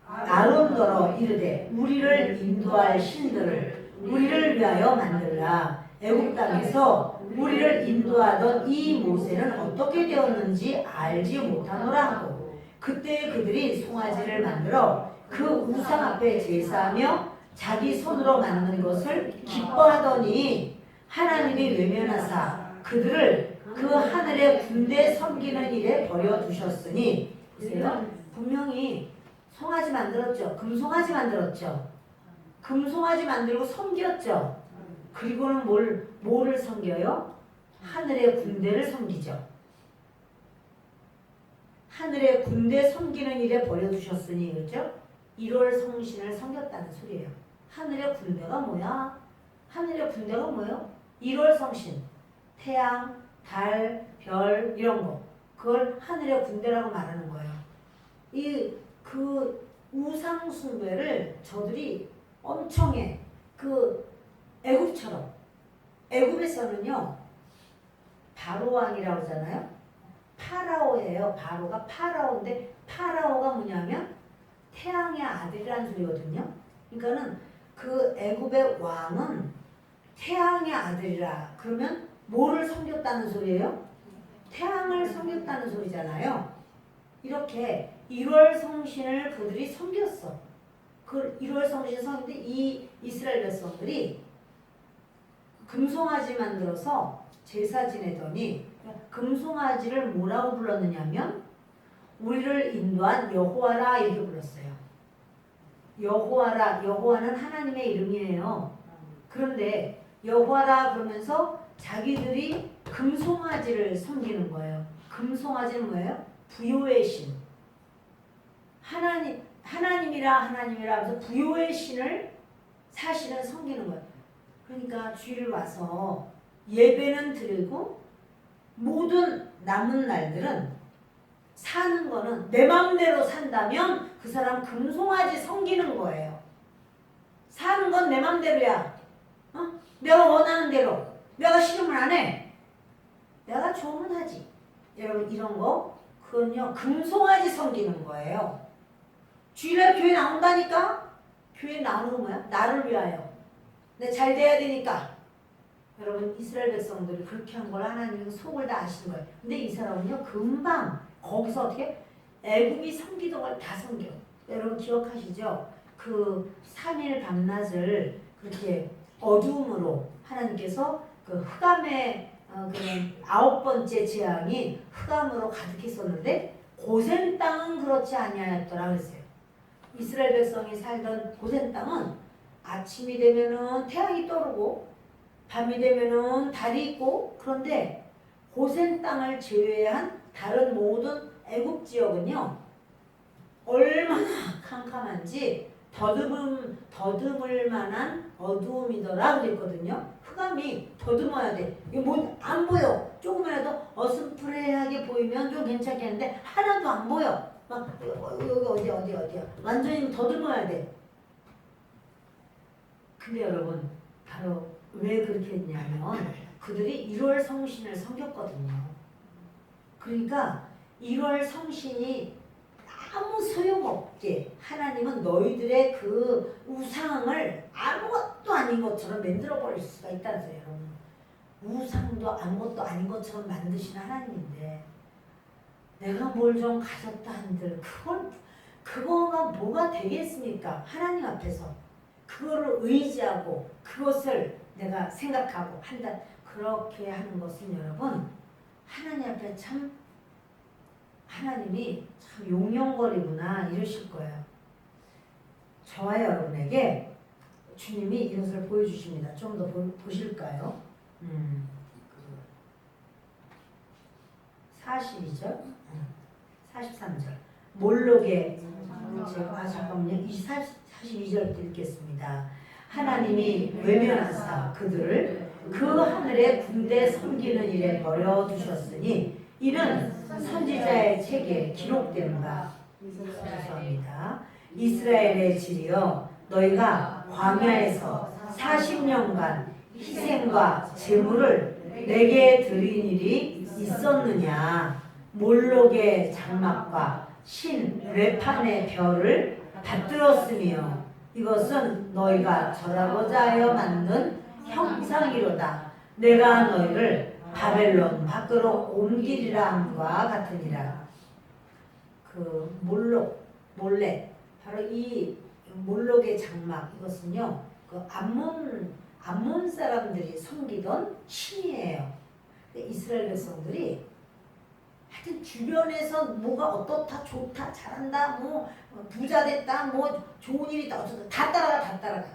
아론더러 이르되 우리를 인도할 신들을 우리를 위하여 만들라. 애굽 땅에서 우리를 인도하던 이 모세는 어떻게 되었는지 알지 못하노라 하고 그때 그들이 송아지를 만들어 그 우상 앞에 제사하며 자기 손으로 만든 것을 기뻐하더니 하나님이 외면하사 그들을 그 하늘의 군대 섬기는 일에 버려두셨으니 보세요. 분명히 송아지 만들었죠. 금송아지 만들었죠. 금송아지 만들고 섬겼죠. 그리고는 뭐를 섬겨요? 하늘의 군대를 섬기죠. 하늘의 군대 섬기는 일에 버려두셨으니 그렇죠? 1월 성신을 섬겼다는 소리예요. 하늘의 군대가 뭐야? 하늘의 군대가 뭐예요? 1월 성신, 태양, 달, 별 이런 거 그걸 하늘의 군대라고 말하는 거예요. 그 우상 숭배를 저들이 엄청 해. 그 애굽처럼. 애굽에서는요 바로 왕이라고 하잖아요. 파라오예요. 바로가 파라오인데 파라오가 뭐냐면 태양의 아들이라는 소리거든요. 그러니까는 그 애굽의 왕은 태양의 아들이라 그러면 뭐를 섬겼다는 소리예요? 태양을 섬겼다는 소리잖아요. 이렇게 1월 성신을 그들이 섬겼어. 그 1월 성신 섬긴데 이 이스라엘 백성들이 금송아지 만들어서 제사 지내더니 금송아지를 뭐라고 불렀느냐면 우리를 인도한 여호와라 이렇게 불렀어요. 여호와라, 여호와는 하나님의 이름이에요. 그런데 여호와라 그러면서 자기들이 금송아지를 섬기는 거예요. 금송아지는 뭐예요? 부요의 신. 하나님이라 하면서 부요의 신을 사실은 섬기는 거예요. 그러니까 주일 와서 예배는 드리고 모든 남은 날들은 사는 거는 내 맘대로 산다면 그 사람 금송아지 섬기는 거예요. 사는 건 내 맘대로야. 내가 원하는 대로. 내가 싫으면 안 해. 내가 좋으면 하지. 여러분 이런 거 그건요 금송아지 섬기는 거예요. 주일날 교회 나온다니까? 교회 나오는 건 뭐야? 나를 위하여. 내 잘 돼야 되니까. 여러분 이스라엘 백성들이 그렇게 한 걸 하나님은 속을 다 아시는 거예요. 근데 이 사람은요 금방 거기서 어떻게 애굽이 섬기던 걸 다 섬겨. 여러분 기억하시죠? 그 3일 밤낮을 그렇게 어두움으로 하나님께서 그 흑암의 그런 9번째 재앙이 흑암으로 가득했었는데 고센 땅은 그렇지 아니하였더라 그랬어요. 이스라엘 백성이 살던 고센 땅은 아침이 되면은 태양이 떠오르고 밤이 되면은 달이 있고 그런데 고센 땅을 제외한 다른 모든 애굽 지역은요 얼마나 캄캄한지 더듬을 만한 어두움이더라 그랬거든요. 흑암이 더듬어야 돼. 이거 뭐 안 보여. 조금이라도 어슴푸레하게 보이면 좀 괜찮겠는데 하나도 안 보여. 막 여기 어디야. 완전히 더듬어야 돼. 근데 여러분 바로 왜 그렇게 했냐면 그들이 1월 성신을 섬겼거든요. 그러니까 1월 성신이 아무 소용없게 하나님은 너희들의 그 우상을 아무것도 아닌 것처럼 만들어버릴 수가 있다는 거예요. 여러분. 우상도 아무것도 아닌 것처럼 만드시는 하나님인데 내가 뭘 좀 가졌다 한들 그거가 뭐가 되겠습니까? 하나님 앞에서 그거를 의지하고 그것을 내가 생각하고 한다. 그렇게 하는 것은 여러분 하나님 앞에 참 하나님이 참 용용거리구나 이러실 거예요. 저와 여러분에게 주님이 이것을 보여주십니다. 좀 더 보실까요? 42절 43절 몰록의 잠깐만요. 42절 읽겠습니다. 하나님이 외면하사 그들을 그 하늘의 군대 섬기는 일에 버려두셨으니 이는 선지자의 책에 기록된 바 죄송합니다. 이스라엘의 지리여 너희가 광야에서 40년간 희생과 제물을 내게 드린 일이 있었느냐. 몰록의 장막과 신 레판의 별을 받들었으며 이것은 너희가 절하고자 하여 만든 형상이로다. 내가 너희를 바벨론 밖으로 옮기리라 함과 같으니라. 그 몰렉 바로 이 몰록의 장막 이것은요 그 암몬 사람들이 섬기던 신이에요. 이스라엘 백성들이 하여튼 주변에서 뭐가 어떻다 좋다 잘한다 뭐 부자 됐다 뭐 좋은 일이 있다 어쩌다 다 따라가.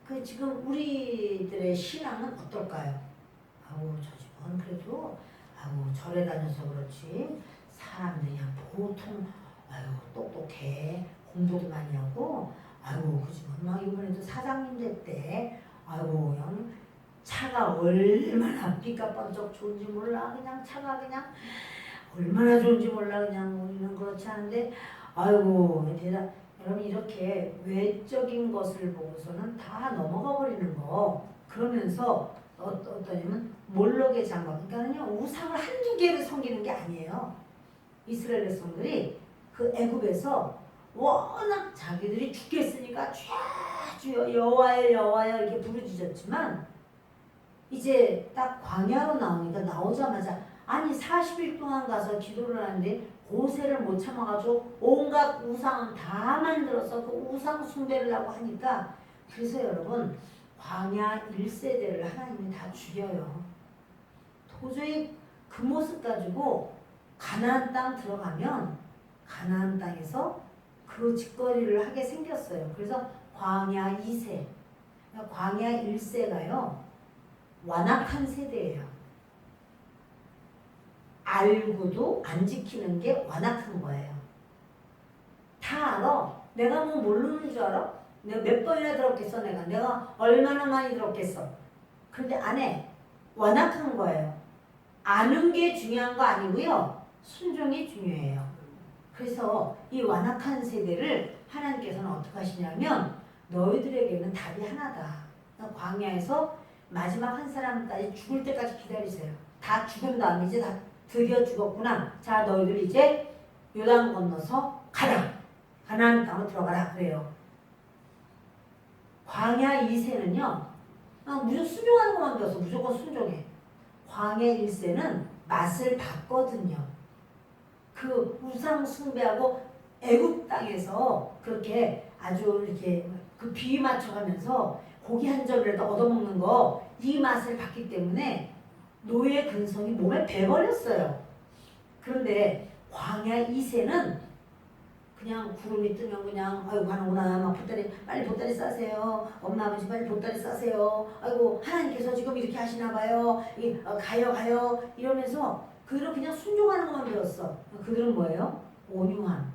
그 지금 우리들의 신앙은 어떨까요? 아우 저 집은 그래도 아우 절에 다녀서 그렇지 사람들이 그냥 보통 아유 똑똑해 공부도 많이 하고 아이고 그 집은 막 이번에도 사장님 됐대 아이고 그냥 차가 얼마나 빛가 번쩍 좋은지 몰라 그냥 차가 그냥 얼마나 좋은지 몰라 그냥 우리는 그렇지 않은데 아이고 대단 여러분 이렇게 외적인 것을 보고서는 다 넘어가 버리는 거 그러면서 어떠냐면 몰록의 장막 그러니까는요 우상을 한두 개를 섬기는 게 아니에요. 이스라엘 백성들이 그 애굽에서 워낙 자기들이 죽겠으니까 주여 여호와여 이렇게 부르짖었지만 이제 딱 광야로 나오니까 나오자마자 아니 40일 동안 가서 기도를 하는데 고세를 못 참아가지고 온갖 우상 다 만들어서 그 우상 숭배를 하고 하니까 그래서 여러분 광야 1세대를 하나님이 다 죽여요. 도저히 그 모습 가지고 가나안 땅 들어가면 가나안 땅에서 그 짓거리를 하게 생겼어요. 그래서 광야 2세, 광야 1세가요. 완악한 세대예요. 알고도 안 지키는 게 완악한 거예요. 다 알아. 내가 뭐 모르는 줄 알아? 내가 몇 번이나 들었겠어 내가 얼마나 많이 들었겠어. 그런데 안 해. 완악한 거예요. 아는 게 중요한 거 아니고요. 순종이 중요해요. 그래서 이 완악한 세대를 하나님께서는 어떻게 하시냐면 너희들에게는 답이 하나다. 광야에서 마지막 한 사람까지 죽을 때까지 기다리세요. 다 죽은 다음에 이제 다 드디어 죽었구나. 자 너희들 이제 요단 건너서 가라. 가나안 땅으로 들어가라 그래요. 광야 2세는요. 무조건 순종하는 것만 배웠어. 무조건 순종해. 광야 1세는 맛을 봤거든요. 그 우상 숭배하고 애굽 땅에서 그렇게 아주 이렇게 그 비위 맞춰가면서 고기 한 점이라도 얻어먹는 거 이 맛을 봤기 때문에 노예 근성이 몸에 배버렸어요. 그런데 광야 2세는 그냥 구름이 뜨면 그냥 아이고 가는구나 막 보따리 빨리 보따리 싸세요. 엄마 아버지 빨리 보따리 싸세요. 아이고 하나님께서 지금 이렇게 하시나 봐요. 가요 이러면서 그들은 그냥 순종하는 것만 배웠어. 그들은 뭐예요? 온유함.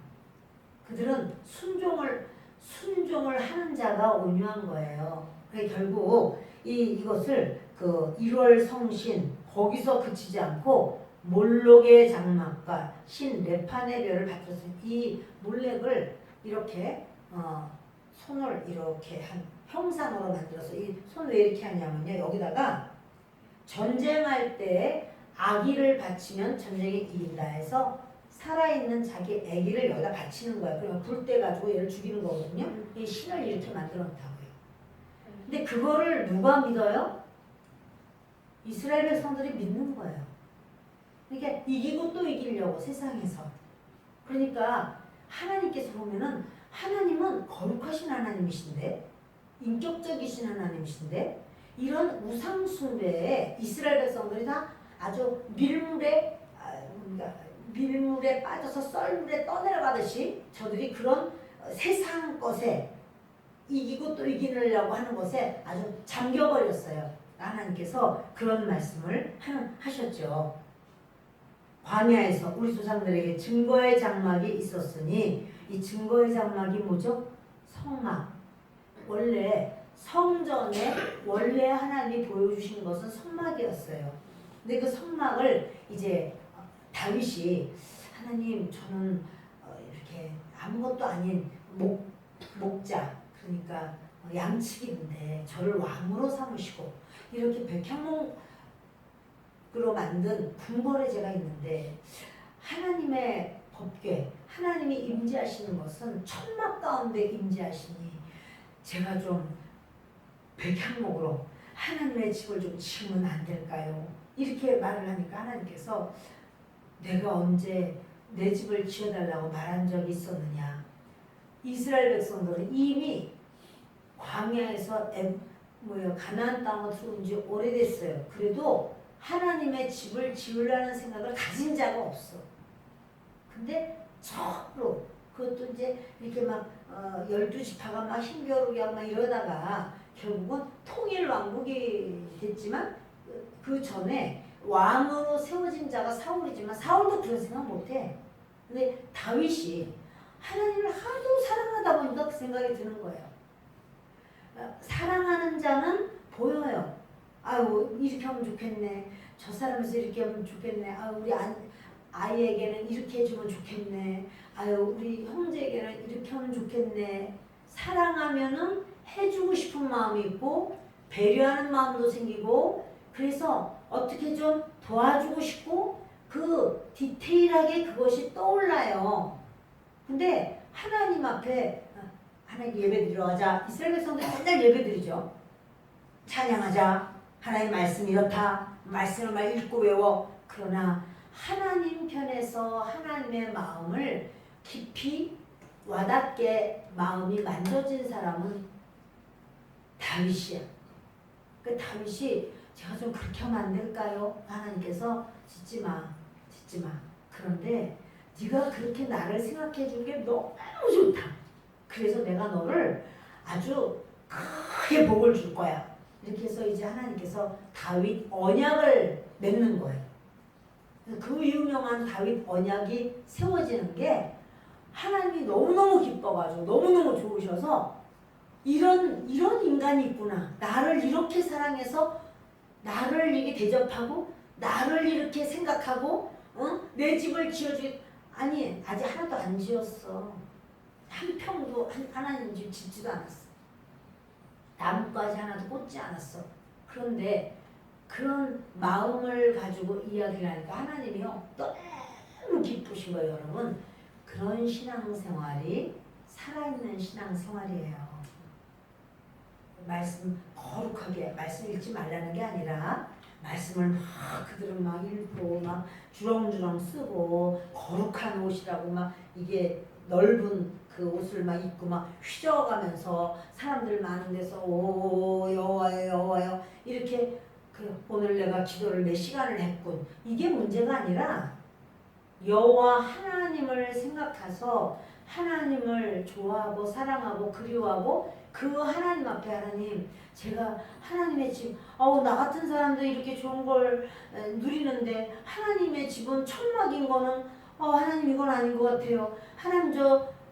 그들은 순종을 하는 자가 온유한 거예요. 그래 결국 이것을 그 1월 성신 거기서 그치지 않고 몰록의 장막과 신 레판의 별을 받들었으니 이 몰렉을 이렇게 손을 이렇게 한 형상으로 만들어서 이 손 왜 이렇게 하냐면요 여기다가 전쟁할 때 아기를 바치면 전쟁에 이긴다 해서 살아있는 자기 아기를 여기다 바치는 거예요. 그러면 불 때 가지고 얘를 죽이는 거거든요. 이 신을 이렇게 만들어 놓다고요. 근데 그거를 누가 믿어요? 이스라엘 백성들이 믿는 거예요. 그러니까 이기고 또 이기려고 세상에서. 그러니까 하나님께서 보면은 하나님은 거룩하신 하나님이신데 인격적이신 하나님이신데 이런 우상 숭배에 이스라엘 백성들이 다 아주 밀물에 빠져서 썰물에 떠내려가듯이 저들이 그런 세상 것에 이기고 또 이기려고 하는 것에 아주 잠겨버렸어요. 하나님께서 그런 말씀을 하셨죠. 광야에서 우리 조상들에게 증거의 장막이 있었으니 이 증거의 장막이 뭐죠? 성막. 원래 성전에 원래 하나님이 보여주신 것은 성막이었어요. 근데 그 성막을 이제 다윗이 하나님 저는 이렇게 아무것도 아닌 목자 그러니까 양측인데 저를 왕으로 삼으시고 이렇게 백향목으로 만든 궁궐에 제가 있는데 하나님의 법궤, 하나님이 임재하시는 것은 천막 가운데 임재하시니 제가 좀 백향목으로 하나님의 집을 좀 지으면 안 될까요? 이렇게 말을 하니까 하나님께서 내가 언제 내 집을 지어달라고 말한 적이 있었느냐. 이스라엘 백성들은 이미 광야에서 가나안 땅으로 들어온 지 오래됐어요. 그래도 하나님의 집을 지으려는 생각을 가진 자가 없어. 근데 처음으로 그것도 이제 이렇게 막 12지파가 막 힘겨루게 막 이러다가 결국은 통일왕국이 됐지만 그 전에 왕으로 세워진 자가 사울이지만 사울도 그런 생각 못해. 근데 다윗이 하나님을 하도 사랑하다 보니까 그 생각이 드는 거예요. 사랑하는 자는 보여요. 아유 이렇게 하면 좋겠네. 저 사람에서 이렇게 하면 좋겠네. 아유 우리 아이에게는 이렇게 해주면 좋겠네. 아유 우리 형제에게는 이렇게 하면 좋겠네. 사랑하면은 해주고 싶은 마음이 있고 배려하는 마음도 생기고 그래서 어떻게 좀 도와주고 싶고 그 디테일하게 그것이 떠올라요. 근데 하나님 앞에 하나님 예배 드리러 가자. 이스라엘 백성들 맨날 예배 드리죠. 찬양하자. 하나님 말씀 이렇다. 말씀을 막 읽고 외워. 그러나 하나님 편에서 하나님의 마음을 깊이 와닿게 마음이 만져진 사람은 다윗이야. 그 다윗이 제가 좀 그렇게 하면 안 될까요? 하나님께서 짓지 마. 그런데 네가 그렇게 나를 생각해 준 게 너무 좋다. 그래서 내가 너를 아주 크게 복을 줄 거야. 이렇게 해서 이제 하나님께서 다윗 언약을 맺는 거예요. 그 유명한 다윗 언약이 세워지는 게 하나님이 너무너무 기뻐가지고 너무너무 좋으셔서 이런 인간이 있구나. 나를 이렇게 사랑해서 나를 이렇게 대접하고 나를 이렇게 생각하고 내 집을 지어주겠. 아니 아직 하나도 안 지었어. 한 평도 하나님 집 짓지도 않았어. 나뭇가지 하나도 꽂지 않았어. 그런데 그런 마음을 가지고 이야기를 하니까 하나님이요 너무 기쁘신 거예요. 여러분 그런 신앙생활이 살아있는 신앙생활이에요. 말씀 거룩하게 말씀 읽지 말라는 게 아니라 말씀을 막 그들은 막 읽고 막 주렁주렁 쓰고 거룩한 옷이라고 막 이게 넓은 그 옷을 막 입고 막 휘저어가면서 사람들 많은 데서 오 여호와여 이렇게 오늘 내가 기도를 몇 시간을 했군. 이게 문제가 아니라 여호와 하나님을 생각해서 하나님을 좋아하고 사랑하고 그리워하고 그 하나님 앞에 하나님 제가 하나님의 집 나 같은 사람도 이렇게 좋은 걸 누리는데 하나님의 집은 천막인 거는 하나님 이건 아닌 것 같아요. 하나님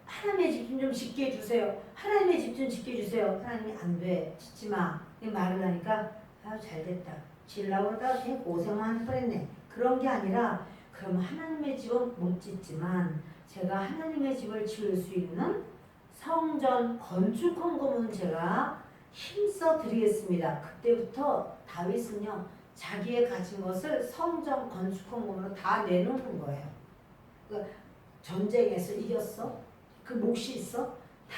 하나님의 집 좀 짓게 해주세요. 하나님의 집 좀 짓게 해주세요. 하나님이 안 돼. 짓지 마. 이 말을 하니까 잘됐다. 지으려고 그러다가 그냥 고생만 했네. 그런 게 아니라 그럼 하나님의 집은 못 짓지만 제가 하나님의 집을 지을 수 있는 성전 건축 헌금은 제가 힘써 드리겠습니다. 그때부터 다윗은요 자기의 가진 것을 성전 건축 헌금으로 다 내놓는 거예요. 그러니까 전쟁에서 이겼어? 그 몫이 있어? 다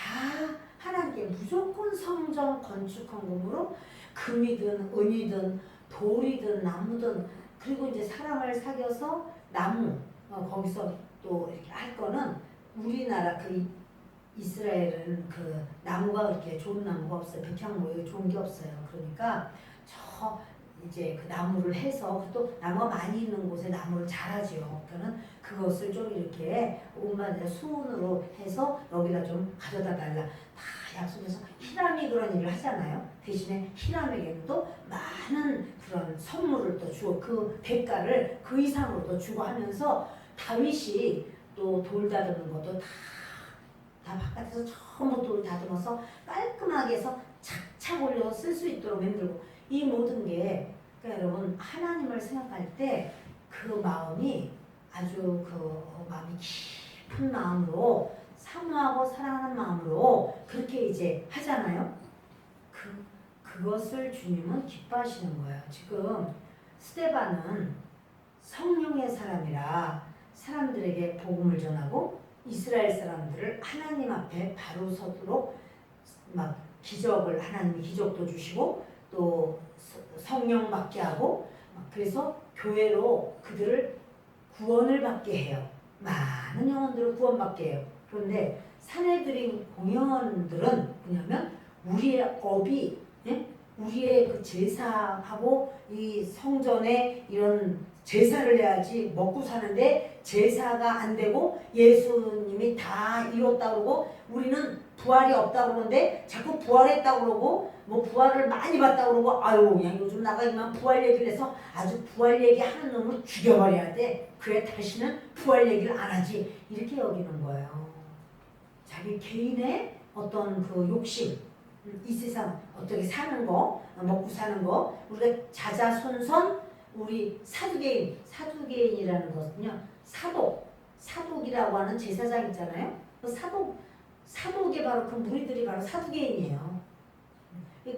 하나님께 무조건 성전 건축 헌금으로 금이든 은이든 돌이든 나무든 그리고 이제 사람을 사귀어서 나무 거기서 또 이렇게 할 거는 우리나라 그 이스라엘은 그 나무가 그렇게 좋은 나무가 없어요. 백향목이 좋은 게 없어요. 그러니까 저 이제 그 나무를 해서 또 나무가 많이 있는 곳에 나무를 자라지요. 그러니까는 그것을 좀 이렇게 온갖 수은으로 해서 여기다 좀 가져다 달라. 다 약속해서 히람이 그런 일을 하잖아요. 대신에 히람에게는 또 많은 그런 선물을 또 주고 그 대가를 그 이상으로 또 주고 하면서 다윗이 또 돌 다듬는 것도 다 바깥에서 전부 돌 다듬어서 깔끔하게 해서 착착 올려서 쓸 수 있도록 만들고 이 모든 게 그러니까 여러분 하나님을 생각할 때 그 마음이 아주 그 마음이 깊은 마음으로 사모하고 사랑하는 마음으로 그렇게 이제 하잖아요. 그것을 주님은 기뻐하시는 거예요. 지금 스데반은 성령의 사람이라 사람들에게 복음을 전하고 이스라엘 사람들을 하나님 앞에 바로 서도록 막 기적을 하나님이 기적도 주시고 또 성령 받게 하고 그래서 교회로 그들을 구원을 받게 해요. 많은 영혼들을 구원받게 해요. 그런데 사내들인 공영원들은 뭐냐면 우리의 업이 우리의 그 제사하고 이 성전에 이런 제사를 해야지 먹고 사는데 제사가 안 되고 예수님이 다 이뤘다고 그러고 우리는 부활이 없다고 그러는데 자꾸 부활했다고 그러고 뭐 부활을 많이 봤다고 그러고 아유 그냥 요즘 나가 이만 부활 얘기를 해서 아주 부활 얘기 하는 놈을 죽여버려야 돼. 그래 다시는 부활 얘기를 안 하지. 이렇게 여기는 거예요. 자기 개인의 어떤 그 욕심 이 세상 어떻게 사는 거 먹고 사는 거 우리가 자자손손 우리 사두개인이라는 것은요 사독이라고 하는 제사장 있잖아요. 그 사독이 바로 그 무리들이 바로 사두개인이에요.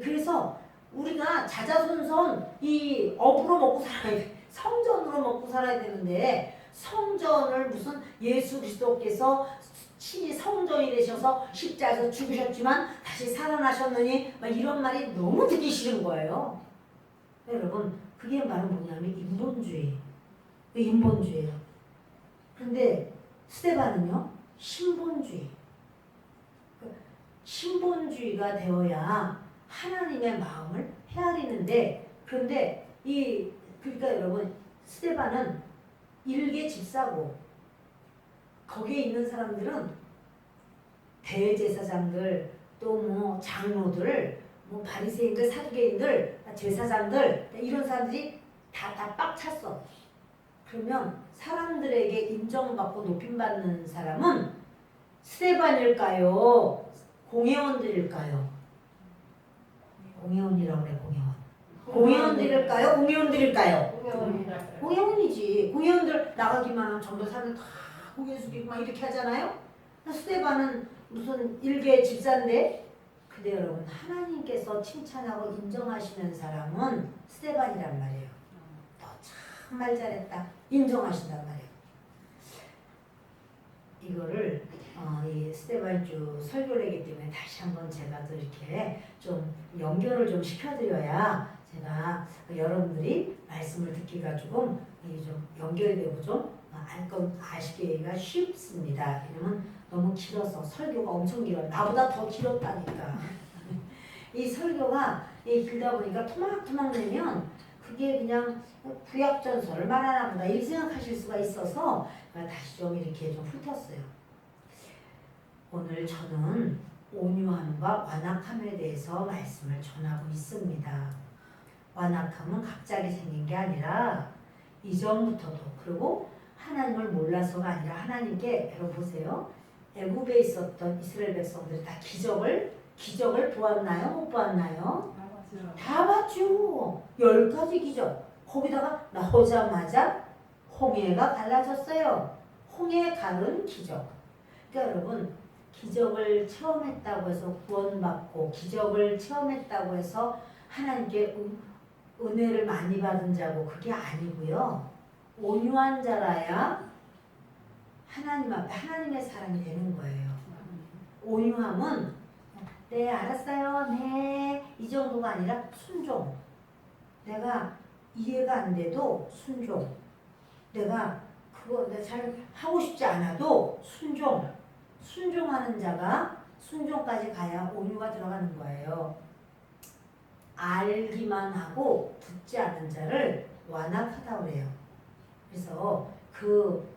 그래서 우리가 자자손손 이 업으로 먹고 살아야 돼. 성전으로 먹고 살아야 되는데 성전을 무슨 예수 그리스도께서 친히 성전이 되셔서 십자가에서 죽으셨지만 다시 살아나셨느니 막 이런 말이 너무 듣기 싫은 거예요. 여러분 그게 바로 뭐냐면 인본주의예요. 그런데 스데반은요 신본주의. 신본주의가 되어야 하나님의 마음을 헤아리는데 그런데 그러니까 여러분 스데반은 일개 집사고 거기에 있는 사람들은 대제사장들 또 뭐 장로들 뭐 바리새인들 사두개인들 제사장들 이런 사람들이 다 빡찼어. 그러면 사람들에게 인정받고 높임받는 사람은 스데반일까요? 공회원들일까요? 공회원이라고 그래 공회원들일까요? 공회원들일까요? 공회원이지. 공회원들 나가기만 하면 전도사는 다 고개 숙이고 막 이렇게 하잖아요. 스데반은 무슨 일개 집사인데 근데 여러분 하나님께서 칭찬하고 인정하시는 사람은 스데반이란 말이에요. 너 정말 잘했다. 인정하신단 말이에요. 이거를 이 스데반주 설교를 하기 때문에 다시 한번 제가 또 이렇게 좀 연결을 좀 시켜드려야 제가 여러분들이 말씀을 듣기가 조금 좀 연결이 되고 좀 아시기가 쉽습니다. 왜냐면 너무 길어서 설교가 엄청 길어요. 나보다 더 길었다니까. 이 설교가 길다 보니까 토막토막 내면 그게 그냥 구약전설을 말하나 보다 이렇게 생각하실 수가 있어서 다시 좀 이렇게 좀 훑었어요. 오늘 저는 온유함과 완악함에 대해서 말씀을 전하고 있습니다. 완악함은 갑자기 생긴 게 아니라 이전부터도 그리고 하나님을 몰라서가 아니라 하나님께 여러분 보세요. 애굽에 있었던 이스라엘 백성들이 다 기적을 보았나요? 못 보았나요? 다 봤죠. 10가지 기적. 거기다가 나오자마자 홍해가 갈라졌어요. 홍해 가른 기적. 그러니까 여러분 기적을 체험했다고 해서 구원받고 기적을 체험했다고 해서 하나님께 은혜를 많이 받은 자고 그게 아니고요. 온유한 자라야 하나님 앞에 하나님의 사람이 되는 거예요. 온유함은 네 알았어요. 네 이 정도가 아니라 순종. 내가 이해가 안 돼도 순종. 내가 잘 하고 싶지 않아도 순종. 순종하는 자가 순종까지 가야 온유가 들어가는 거예요. 알기만 하고 듣지 않는 자를 완악하다고 그래요. 그래서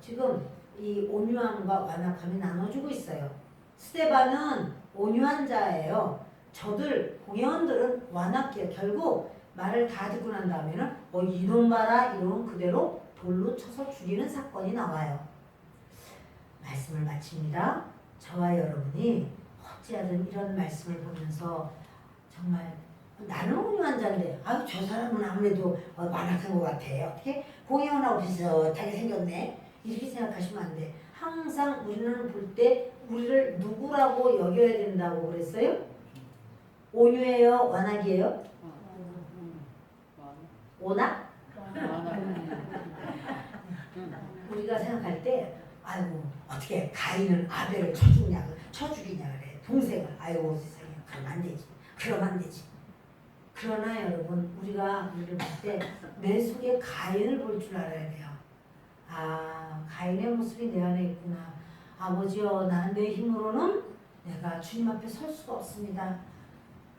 지금 이 온유함과 완악함이 나눠주고 있어요. 스데반은 온유한 자예요. 저들 공회원들은 완악해요. 결국 말을 다 듣고 난 다음에는 이놈 봐라 이러면 그대로 돌로 쳐서 죽이는 사건이 나와요. 말씀을 마칩니다. 저와 여러분이 어찌하든 이런 말씀을 보면서 정말 나는 온유한 자인데 저 사람은 아무래도 완악한 것 같아. 어떻게 공회원하고 비슷하게 생겼네. 이렇게 생각하시면 안 돼. 항상 우리는 볼 때 우리를 누구라고 여겨야 된다고 그랬어요? 온유해요? 완악이에요? 온악? 우리가 생각할 때 아이고 어떻게 가인은 아벨을 쳐죽이냐 그래. 동생을 아이고 세상에 그러면 안 되지. 그러면 안 되지. 그러나 여러분 우리가 이를 볼 때 내 속에 가인을 볼 줄 알아야 돼요. 아 가인의 모습이 내 안에 있구나. 아버지여 나는 내 힘으로는 내가 주님 앞에 설 수가 없습니다.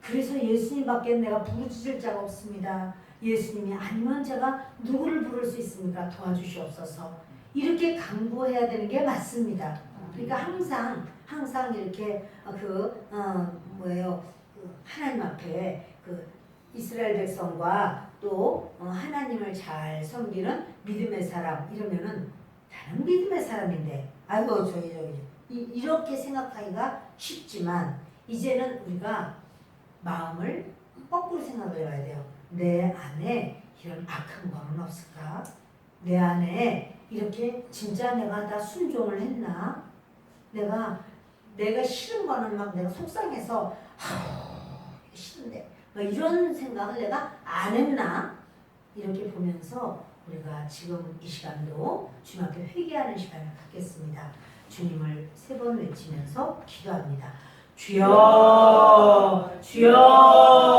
그래서 예수님밖에 내가 부르짖을 자가 없습니다. 예수님이 아니면 제가 누구를 부를 수 있습니까? 도와주시옵소서. 이렇게 간구해야 되는 게 맞습니다. 그러니까 항상 이렇게 하나님 앞에 이스라엘 백성과 또 하나님을 잘 섬기는 믿음의 사람 이러면은 나는 믿음의 사람인데 아이고 저기 이렇게 생각하기가 쉽지만 이제는 우리가 마음을 거꾸로 생각해 봐야 돼요. 내 안에 이런 악한 거는 없을까? 내 안에 이렇게 진짜 내가 다 순종을 했나? 내가 싫은 거는 막 내가 속상해서 싫은데 막 이런 생각을 내가 안 했나? 이렇게 보면서 우리가 지금 이 시간도 주님 앞에 회개하는 시간을 갖겠습니다. 주님을 3번 외치면서 기도합니다. 주여 주여